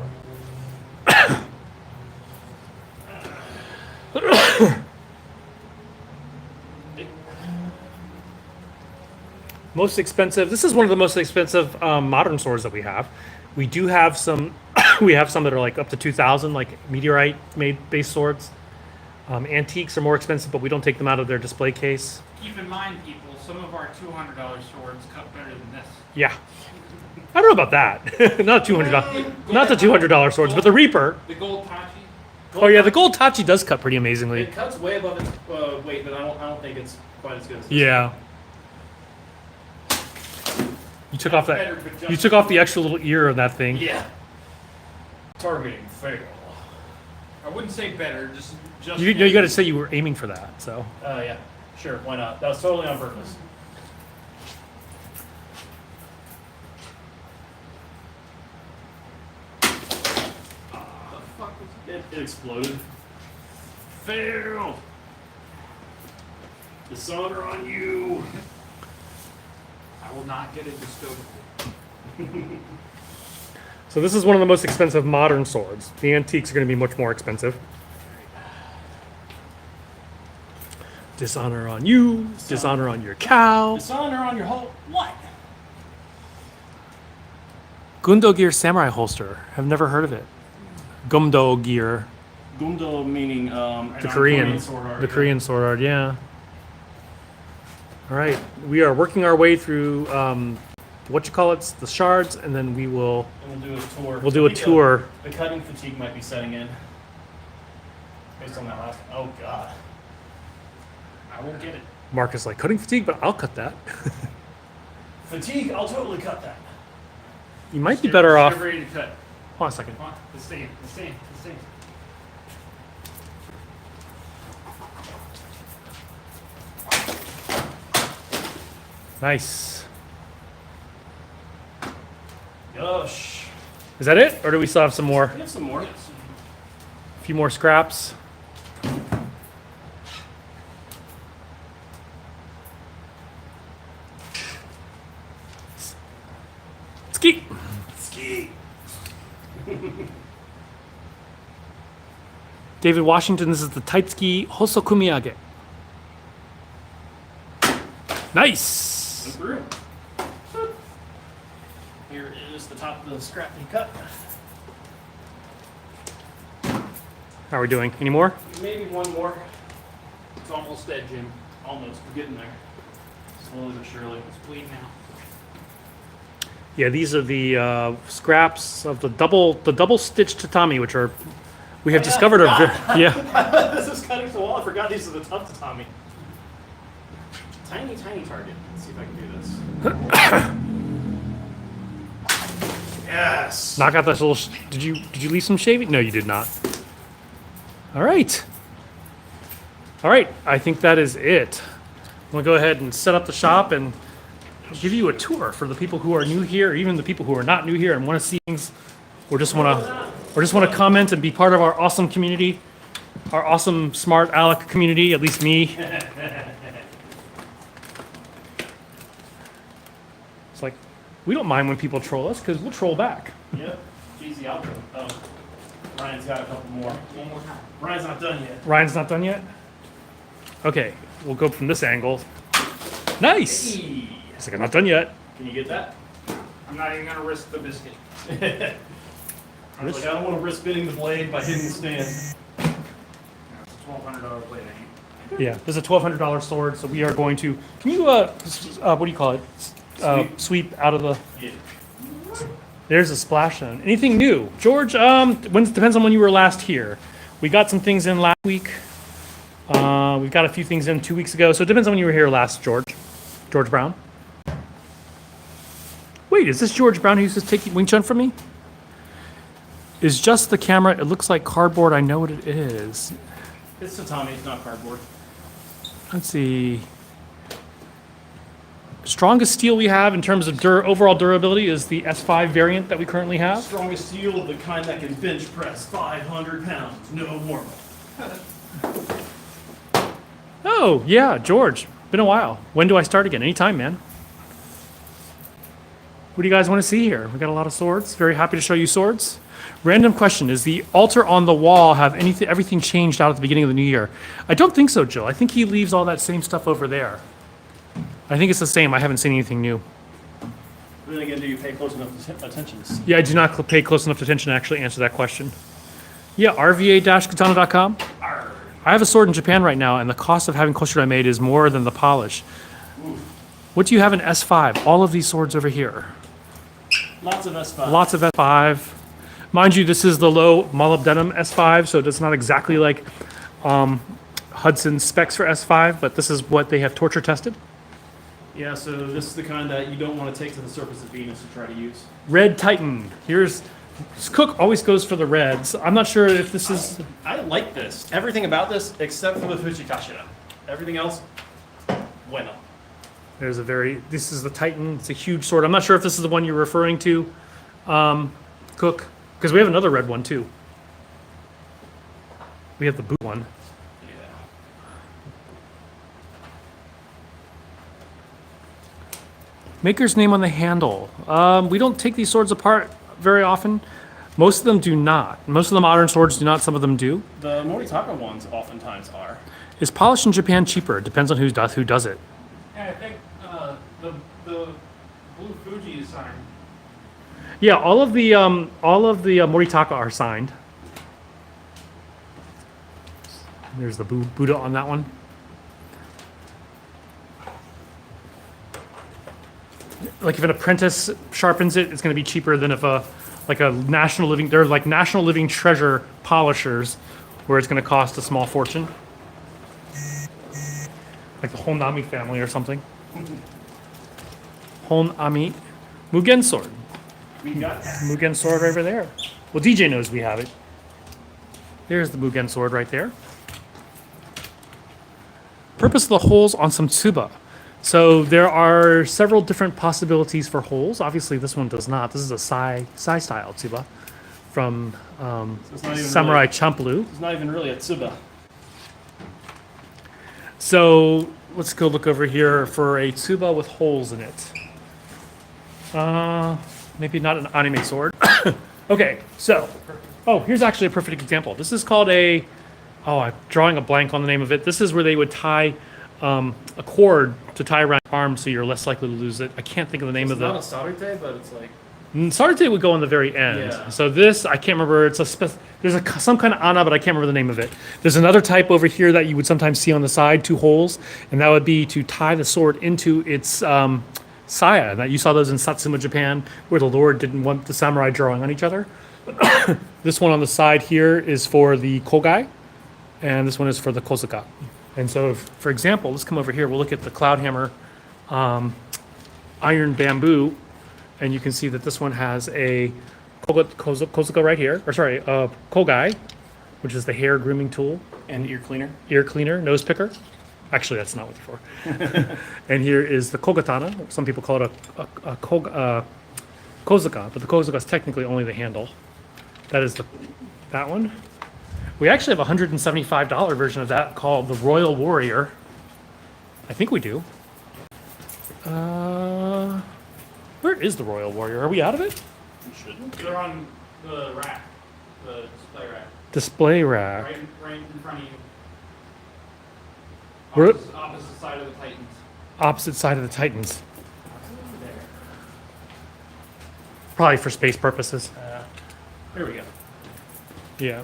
Most expensive. This is one of the most expensive modern swords that we have. We do have some. We have some that are like up to 2,000, like meteorite made base swords. Antiques are more expensive, but we don't take them out of their display case. Keep in mind, people, some of our $200 swords cut better than this. Yeah. I don't know about that. Not $200. Not the $200 swords, but the Reaper. The gold Tachi. Oh yeah, the gold Tachi does cut pretty amazingly. It cuts way above its weight, but I don't think it's quite as good as this. Yeah. You took off Better, that. but You took off the extra little ear of that thing. Yeah. Targeting fail. I wouldn't say better, just You got to say you were aiming for that. So. Yeah. Sure. Why not? That was totally on purpose. It exploded. Fail. Dishonor on you. I will not get it disposable. So this is one of the most expensive modern swords. The antiques are going to be much more expensive. Dishonor on you. Dishonor on your cow. Dishonor on your whole what? Gundo Gear Samurai holster. I've never heard of it. Gumdo Gear. Gundo meaning The Korean. sword art, The yeah. Korean sword art, yeah. All right. We are working our way through what you call it, the shards, and then we will And we'll do a tour. we'll do a I think tour. The cutting fatigue might be setting in. Based on that last. Oh god. I won't get it. Marcus like cutting fatigue, but I'll cut that. Fatigue. I'll totally cut that. You might be better off. Get ready to cut. Hold on a second. Come on, the same, the same, the same. Nice. Gosh. Is that it, or do we still have some more? We have some more. A few more scraps. Ski. Ski. David Washington, this is the Titsky Hoso Kumiyag. Nice. Through. Here is the top of the scrap you cut. How are we doing? Any more? Maybe one more. It's almost dead, Jim. Almost. We're getting there. Slowly but surely. It's bleeding out. Yeah, these are the scraps of the double stitched tatami, which are we have discovered are yeah. This is cutting the wall. I forgot these are the tough tatami. Tiny, tiny target. Let's see if I can do this. Yes. Knock out this little. Did you leave some shaving? No, you did not. All right. All right. I think that is it. I'm gonna go ahead and set up the shop and give you a tour for the people who are new here, or even the people who are not new here and want to see things, or just want to comment and be part of our awesome community, our awesome smart Alec community. At least me. It's like we don't mind when people troll us because we'll troll back. Yep. Easy outro. Oh, Ryan's got a couple more. One more time. Ryan's not done yet. Ryan's not done yet? Okay, we'll go from this angle. Nice! Hey. It's like I'm not done yet. Can you get that? I'm not even gonna risk the biscuit. I was like, I don't want to risk spinning the blade by hitting the stand. It's a $1,200 blade, ain't Yeah, this is a $1,200 sword, so we are going to. Can you, what do you call it? Sweep out of the. Yeah. There's a splash zone. Anything new? George, depends on when you were last here. We got some things in last week. We've got a few things in 2 weeks ago, so it depends on when you were here last, George. George Brown. Wait, is this George Brown who used to take Wing Chun from me? Is just the camera, it looks like cardboard, I know what it is. It's tatami, it's not cardboard. Let's see. Strongest steel we have in terms of overall durability is the S5 variant that we currently have. Strongest steel, the kind that can bench press 500 pounds, no warm-up. Oh, yeah, George. Been a while. When do I start again? Anytime, man. What do you guys want to see here? We got a lot of swords. Very happy to show you swords. Random question: is the altar on the wall have everything changed out at the beginning of the new year? I don't think so, Jill. I think he leaves all that same stuff over there. I think it's the same. I haven't seen anything new. But then again, do you pay close enough attention? Yeah, I do not pay close enough attention to actually answer that question. Yeah, RVA-Katana.com. I have a sword in Japan right now, and the cost of having koshiro made is more than the polish. What do you have in S5? All of these swords over here. Lots of S5. Lots of S5. Mind you, this is the low molybdenum S5, so it's not exactly like Hudson's specs for S5, but this is what they have torture tested. Yeah, so this is the kind that you don't want to take to the surface of Venus to try to use. Red Titan. Here's Cook always goes for the reds. I'm not sure if this is. I like this. Everything about this except for the Fuchikashira. Everything else, bueno. There's a very. This is the Titan. It's a huge sword. I'm not sure if this is the one you're referring to, Cook, because we have another red one too. We have the boot one. Yeah. Maker's name on the handle. We don't take these swords apart very often. Most of them do not. Most of the modern swords do not. Some of them do. The Moritaka ones oftentimes are. Is polish in Japan cheaper? It depends on who does it. Yeah, I think the blue Fuji is signed. Yeah, all of the Moritaka are signed. There's the Buddha on that one. Like if an apprentice sharpens it, it's going to be cheaper than if a national living. They're like national living treasure polishers, where it's going to cost a small fortune. Like the Honami family or something. Honami Mugen sword. We got that. Mugen sword right over there. Well, DJ knows we have it. There's the Mugen sword right there. Purpose of the holes on some tsuba. So there are several different possibilities for holes. Obviously, this one does not. This is a Sai style tsuba from It's not even Samurai really, Champloo. it's not even really a tsuba. So let's go look over here for a tsuba with holes in it. Maybe not an anime sword. Okay, so, here's actually a perfect example. This is called I'm drawing a blank on the name of it. This is where they would tie a cord to tie around your arm so you're less likely to lose it. I can't think of the name It's of not the. a Sarute, but it's like Sarate would go on the very end. Yeah. So this, I can't remember. It's some kind of ana, but I can't remember the name of it. There's another type over here that you would sometimes see on the side, 2 holes, and that would be to tie the sword into its saya. That you saw those in Satsuma, Japan, where the lord didn't want the samurai drawing on each other. This one on the side here is for the kogai, and this one is for the kozuka. And so, for example, let's come over here. We'll look at the cloud hammer iron bamboo. And you can see that this one has a kozuka right here, or sorry, kogai, which is the hair grooming tool, an ear cleaner. ear cleaner, nose picker. Actually, that's not what they're for. And here is the kogatana. Some people call it a kozuka, but the kozuka is technically only the handle. That is that one. We actually have a $175 version of that called the Royal Warrior. I think we do. Where is the Royal Warrior? Are we out of it? You shouldn't. They're on the rack, the display rack, Display rack. right in front of you. We're- Opposite side of the Titans. Opposite side of the Titans. Probably for space purposes. Here we go. Yeah.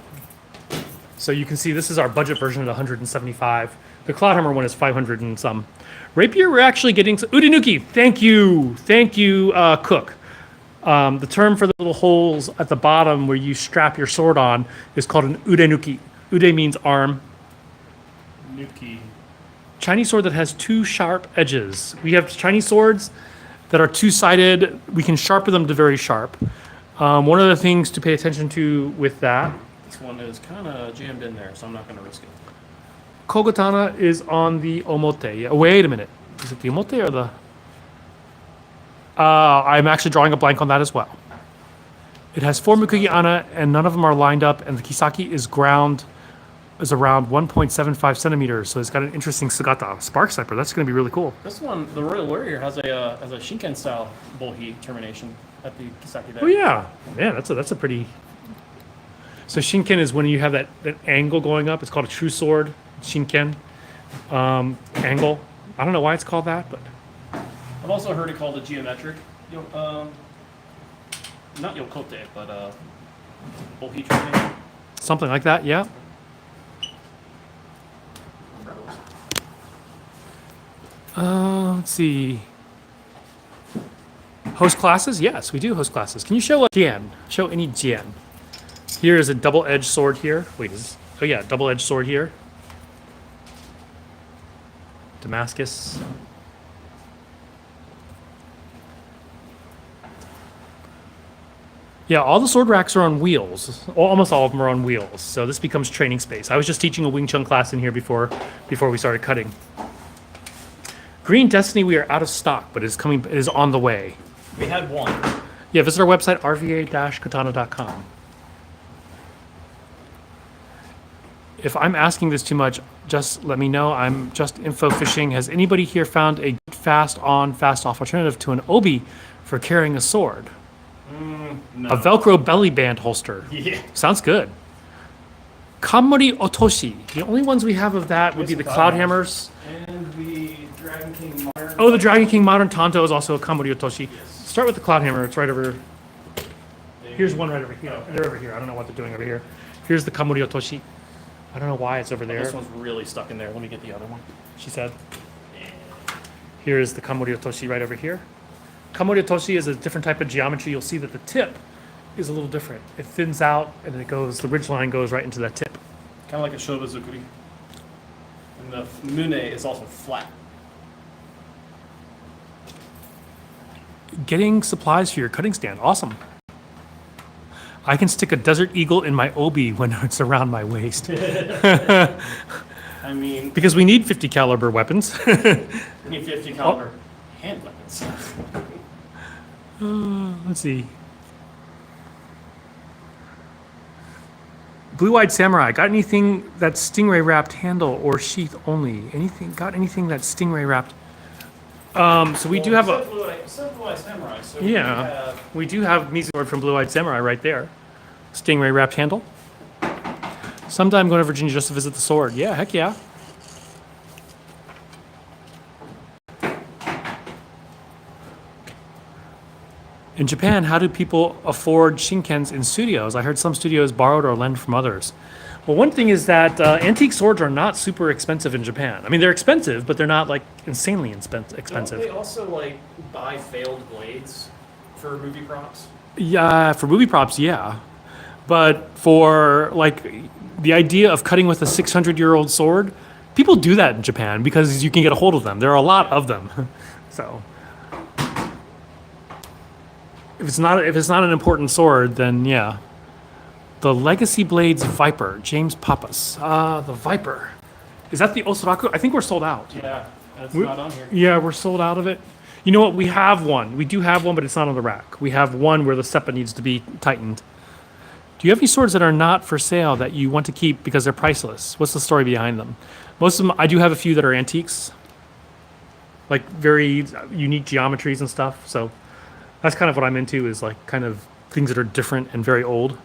So you can see this is our budget version at 175. The Cloudhammer one is 500 and some. Rapier, we're actually getting Udenuki. Thank you, Cook. The term for the little holes at the bottom where you strap your sword on is called an udenuki. Ude means arm. Nuki. Chinese sword that has 2 sharp edges. We have Chinese swords that are 2-sided. We can sharpen them to very sharp. One of the things to pay attention to with that, This one is kind of jammed in there, so I'm not going to risk it. Kogatana is on the omote. Yeah, wait a minute. Is it the omote or the... I'm actually drawing a blank on that as well. It has 4 mukugi ana, and none of them are lined up, and the kisaki is around 1.75 centimeters, so it's got an interesting sugata. Spark Sniper, that's going to be really cool. This one, the Royal Warrior, has a Shinken style Bolhi termination at the Kisaki there. Oh yeah, that's a pretty. So Shinken is when you have that angle going up. It's called a true sword, Shinken angle. I don't know why it's called that, but I've also heard it called a geometric, not yokote, but Bolhi termination. something like that. Yeah. Let's see. Host classes? Yes, we do host classes. Can you show a Jian? Show any Jian. Here is a double-edged sword here. Wait, oh yeah, double-edged sword here. Damascus. Yeah, all the sword racks are on wheels. Almost all of them are on wheels. So this becomes training space. I was just teaching a Wing Chun class in here before we started cutting. Green Destiny, we are out of stock, but it is on the way. We had one. Yeah, visit our website, rva-katana.com. If I'm asking this too much, just let me know. I'm just info fishing. Has anybody here found a fast on, fast off alternative to an obi for carrying a sword? No. A Velcro belly band holster. Yeah. Sounds good. Kamori Otoshi. The only ones we have of that would be the Cloud Hammers. And the Dragon King Modern. Oh, the Dragon King Modern Tonto is also a Kamori Otoshi. Start with the Cloud Hammer. It's right over. Here's one right over here. They're over here. I don't know what they're doing over here. Here's the Kamori Otoshi. I don't know why it's over there. This one's really stuck in there. Let me get the other one. She said. Here is the Kamori Otoshi right over here. Kamori Otoshi is a different type of geometry. You'll see that the tip is a little different. It thins out and it goes, the ridge line goes right into that tip. Kind of like a Shoba Zukuri. And the Mune is also flat. Getting supplies for your cutting stand. Awesome. I can stick a Desert Eagle in my obi when it's around my waist. I mean, Because we need 50 caliber weapons. we need 50 caliber hand weapons. Let's see. Blue-eyed samurai. Got anything that's stingray wrapped handle or sheath only? Got anything that's stingray wrapped? So we do have a. Blue-eyed samurai. So Yeah, we do have Mizor from Blue-eyed Samurai right there. Stingray wrapped handle. Sometime going to Virginia just to visit the sword. Yeah, heck yeah. In Japan, how do people afford shinkens in studios? I heard some studios borrowed or lend from others. Well, one thing is that antique swords are not super expensive in Japan. I mean, they're expensive, but they're not like insanely expensive. Don't they also like buy failed blades for movie props? Yeah, for movie props, yeah. But for like the idea of cutting with a 600-year-old sword, people do that in Japan because you can get a hold of them. There are a lot of them. So if it's not an important sword, then yeah. The Legacy Blades Viper, James Pappas. The Viper. Is that the Osaraku? I think we're sold out. Yeah, that's We're- not on here. Yeah, we're sold out of it. You know what? We have one. We do have one, but it's not on the rack. We have one where the seppa needs to be tightened. Do you have any swords that are not for sale that you want to keep because they're priceless? What's the story behind them? Most of them, I do have a few that are antiques, like very unique geometries and stuff. So that's kind of what I'm into, is like kind of things that are different and very old.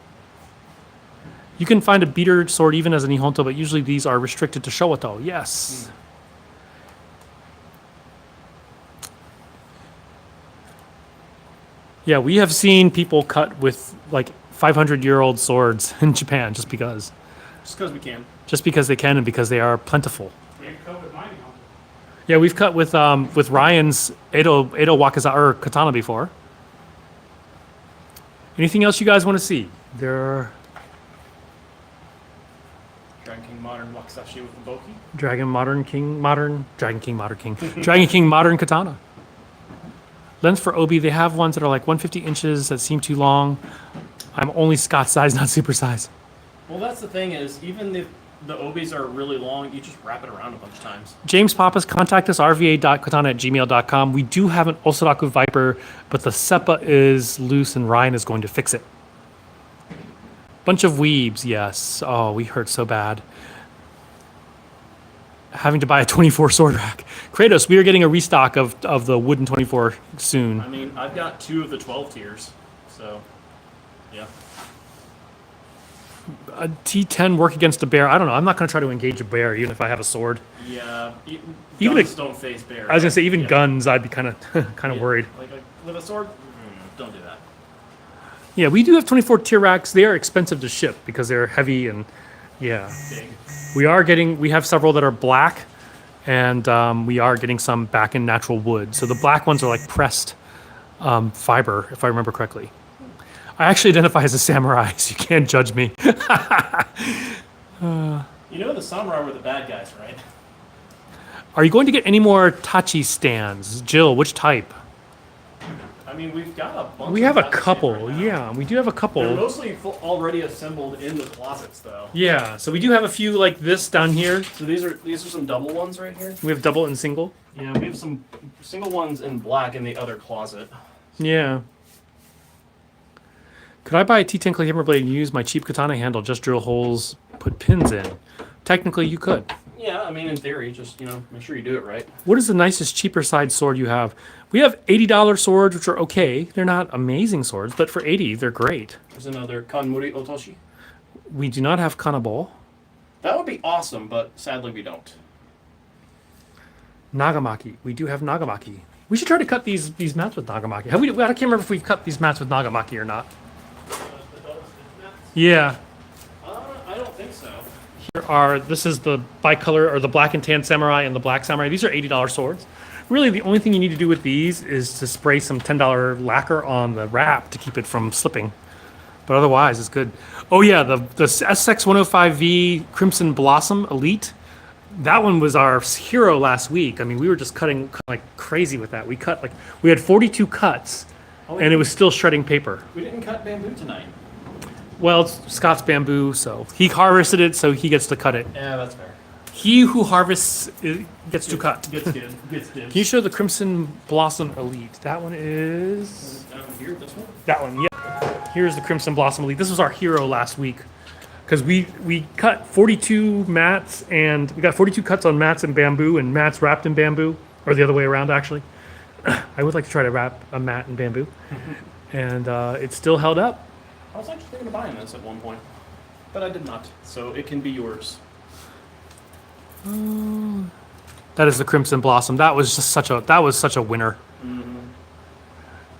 You can find a beater sword even as a Nihonto, but usually these are restricted to Showato. Yes. Yeah, we have seen people cut with like 500-year-old swords in Japan just because we can. they can and because they are plentiful. We had cut with mining on. Yeah, we've cut with Ryan's Edo Wakizashi or Katana before. Anything else you guys want to see? There. Dragon King Modern Wakizashi with the Boki. Dragon King Modern Katana. Length for Obi, they have ones that are like 150 inches that seem too long. I'm only Scott size, not super size. Well, that's the thing is, even if the obis are really long, you just wrap it around a bunch of times. James Pappas, contact us, rva.katana@gmail.com. We do have an Osaraku Viper, but the seppa is loose and Ryan is going to fix it. Bunch of weebs, yes. Oh, we hurt so bad. Having to buy a 24 sword rack. Kratos, we are getting a restock of the wooden 24 soon. I mean, I've got 2 of the 12 tiers, so yeah. A T10 work against a bear. I don't know. I'm not going to try to engage a bear, even if I have a sword. Yeah, Even guns a- don't face bears. I was going to say, even Yeah. guns, I'd be kind of Yeah. worried. Like with a sword, don't do that. Yeah, we do have 24 tier racks. They are expensive to ship because they're heavy and yeah. Big. We have several that are black, and we are getting some back in natural wood. So the black ones are like pressed fiber, if I remember correctly. I actually identify as a samurai, so you can't judge me. You know the samurai were the bad guys, right? Are you going to get any more Tachi stands? Jill, which type? I mean, we've got a bunch. We have a of Typhoon couple. right now. Yeah, we do have a They're couple. mostly already assembled in the closets, though. Yeah, so we do have a few like this down here. So these are some double ones right here. We have double and single. Yeah, we have some single ones in black in the other closet. Yeah. Could I buy a T10 claymore blade and use my cheap katana handle, just drill holes, put pins in? Technically, you could. Yeah, I mean, in theory, just make sure you do it right. What is the nicest, cheaper side sword you have? We have $80 swords, which are okay. They're not amazing swords, but for 80, they're great. There's another Kanmuri Otoshi. We do not have kanabo. That would be awesome, but sadly we don't. Nagamaki. We do have Nagamaki. We should try to cut these mats with Nagamaki. Have we? I can't remember if we've cut these mats with Nagamaki or not. Yeah. I don't think so. This is the bicolor or the black and tan samurai and the black samurai. These are $80 swords. Really, the only thing you need to do with these is to spray some $10 lacquer on the wrap to keep it from slipping. But otherwise, it's good. Oh yeah, the SX105V Crimson Blossom Elite. That one was our hero last week. I mean, we were just cutting like crazy with that. We had 42 cuts, and it was still shredding paper. We didn't cut bamboo tonight. Well, it's Scott's bamboo, so he harvested it, so he gets to cut it. Yeah, that's fair. He who harvests gets to cut. Gets dibs. Can you show the Crimson Blossom Elite? That one is... Down here, this one? That one, yeah. Here's the Crimson Blossom Elite. This was our hero last week. Because we cut 42 mats, and we got 42 cuts on mats and bamboo, and mats wrapped in bamboo. Or the other way around, actually. I would like to try to wrap a mat in bamboo. And it still held up. I was actually thinking of buying this at one point, but I did not. So it can be yours. That is the Crimson Blossom. That was such a winner. Mm-hmm.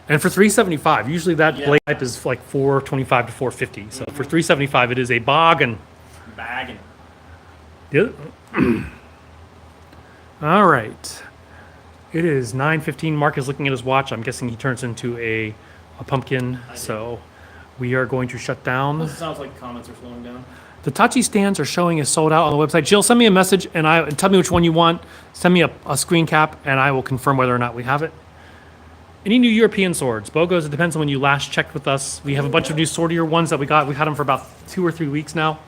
And for $375, usually that Yeah. blade type is like $425 to $450. So for $375, it is a bargain. Bagging. Yeah. All right. It is 9:15. Mark is looking at his watch. I'm guessing he turns into a pumpkin. So we are going to shut down. It sounds like the comments are slowing down. The Tachi stands are showing as sold out on the website. Jill, send me a message and tell me which one you want. Send me a screen cap and I will confirm whether or not we have it. Any new European swords? Bogos, it depends on when you last checked with us. We have a bunch of new swordier ones that we got. We've had them for about 2 or 3 weeks now.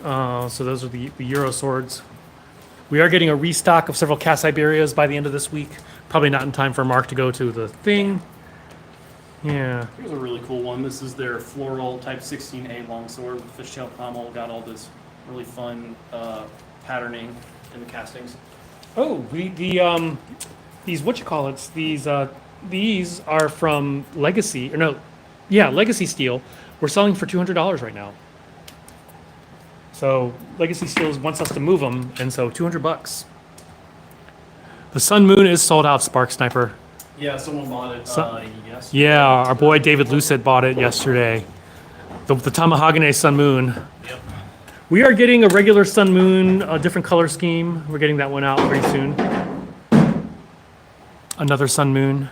So those are the Euro swords. We are getting a restock of several Cast Iberias by the end of this week. Probably not in time for Mark to go to the thing. Yeah. Here's a really cool one. This is their floral type 16A longsword with fishtail pommel. Got all this really fun patterning in the castings. Oh, these these are from Legacy Legacy Steel. We're selling for $200 right now. So Legacy Steel wants us to move them, and so $200. The Sun Moon is sold out. Spark Sniper. Yeah, someone bought it. Yes. Yeah, our boy David Lucet bought it yesterday. The Tamahagane Sun Moon. Yep. We are getting a regular Sun Moon, a different color scheme. We're getting that one out very soon. Another Sun Moon.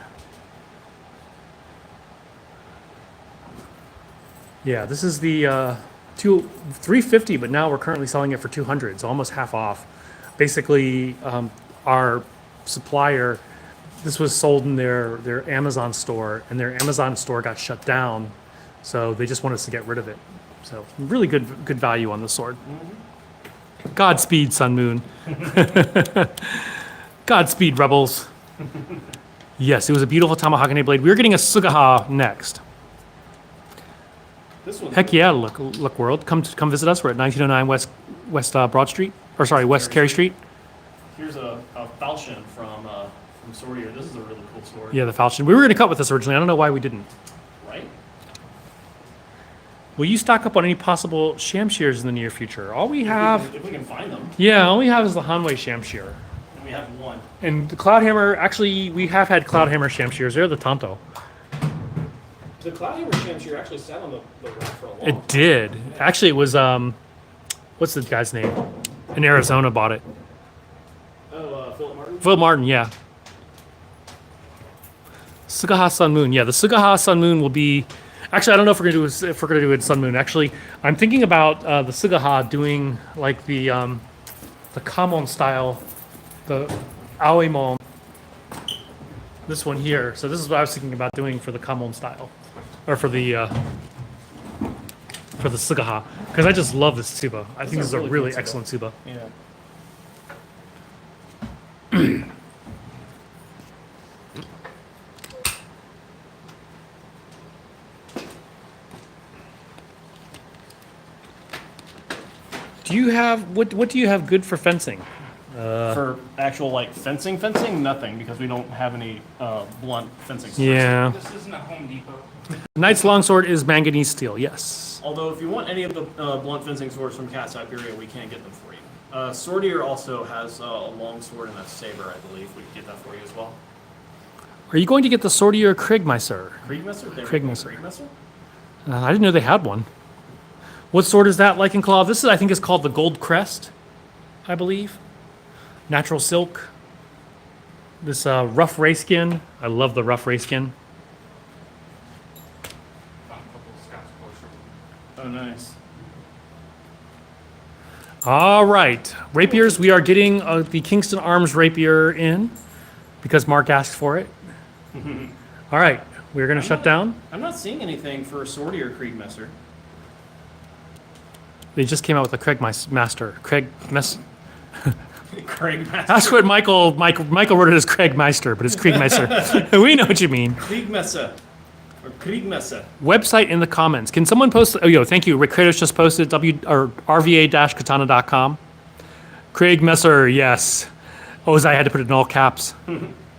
Yeah, this is the $350, but now we're currently selling it for $200, so almost half off. Basically, our supplier, this was sold in their Amazon store, and their Amazon store got shut down, so they just want us to get rid of it. So really good value on the sword. Godspeed, Sun Moon. Godspeed, Rebels. Yes, it was a beautiful Tamahagane blade. We were getting a Sugaha next. This one. Heck yeah, look world. Come visit us. We're at 1909 West Broad Street. Or sorry, West Carey Street. Here's a falchion from Swordier. This is a really cool sword. Yeah, the falchion. We were going to cut with this originally. I don't know why we didn't. Right? Will you stock up on any possible Shamshears in the near future? All we have... If we can find them. Yeah, all we have is the Hanwei Shamshear. And we have one. And the Cloudhammer... Actually, we have had Cloudhammer Shamshears. They're the Tonto. The Cloudhammer Shamshear actually sat on the rack for a long time. It did. Actually, it was... what's the guy's name? In Arizona bought it. Oh, Philip Martin? Phil Martin, yeah. Sugaha Sun Moon. Yeah, the Sugaha Sun Moon will be... Actually, I don't know if we're gonna do it Sun Moon. Actually, I'm thinking about the Sugaha doing like the Kamon style, the Aoimon. This one here. So this is what I was thinking about doing for the Kamon style, or for the Sugaha, because I just love this tsuba. I think this is a really cool excellent tsuba. Yeah. Do you have what do you have good for fencing? For actual like fencing, nothing because we don't have any blunt fencing. swords. Yeah. This isn't a Home Depot. Knight's longsword is manganese steel. Yes. Although if you want any of the blunt fencing swords from Cat Siberia, we can get them for you. Swordier also has a long sword and a saber, I believe. We can get that for you as well. Are you going to get the Swordier Kriegmesser? Kriegmesser? Kriegmesser. Kriegmesser? I didn't know they had one. What sword is that, like in Claw? This is, I think, is called the Gold Crest, I believe. Natural silk. This rough ray skin. I love the rough ray skin. Found a couple of Scots closer. Oh, nice. All right, rapiers. We are getting the Kingston Arms rapier in because Mark asked for it. All right, we're going to shut down. I'm not seeing anything for Swordier Kriegmesser. They just came out with a Kriegmeister. Kriegmesser. That's what Michael wrote it as Kriegmeister, but it's Kriegmeister. We know what you mean. Kriegmesser. Or Kriegmesser. Website in the comments. Can someone post? Oh, yo, thank you. Rick Kratos just posted RVA-Katana.com. Craig Messer, yes. I had to put it in all caps.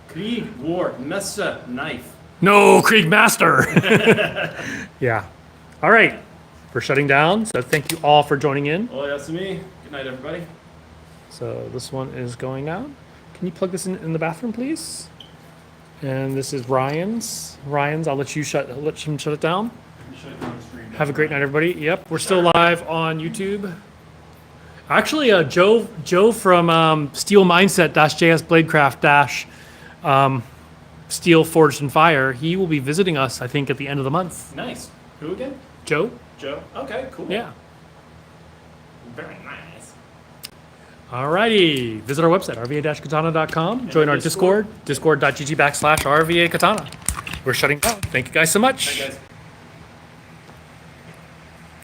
Krieg, war, Messer, knife. No, Krieg Master. Yeah. All right. We're shutting down. So thank you all for joining in. Oh, that's me. Good night, everybody. So this one is going out. Can you plug this in the bathroom, please? And this is Ryan's. I'll let him shut it down. Shut it down the stream. Have a great night, everybody. Yep, we're still live on YouTube. Actually, Joe from Steel Mindset JS Bladecraft Steel Forged in Fire. He will be visiting us, I think, at the end of the month. Nice. Who again? Joe? Joe. Okay, cool. Yeah. Very nice. Alrighty. Visit our website, rva-katana.com. Join our Discord, discord.gg/RVA Katana. We're shutting down. Thank you guys so much. Bye, guys.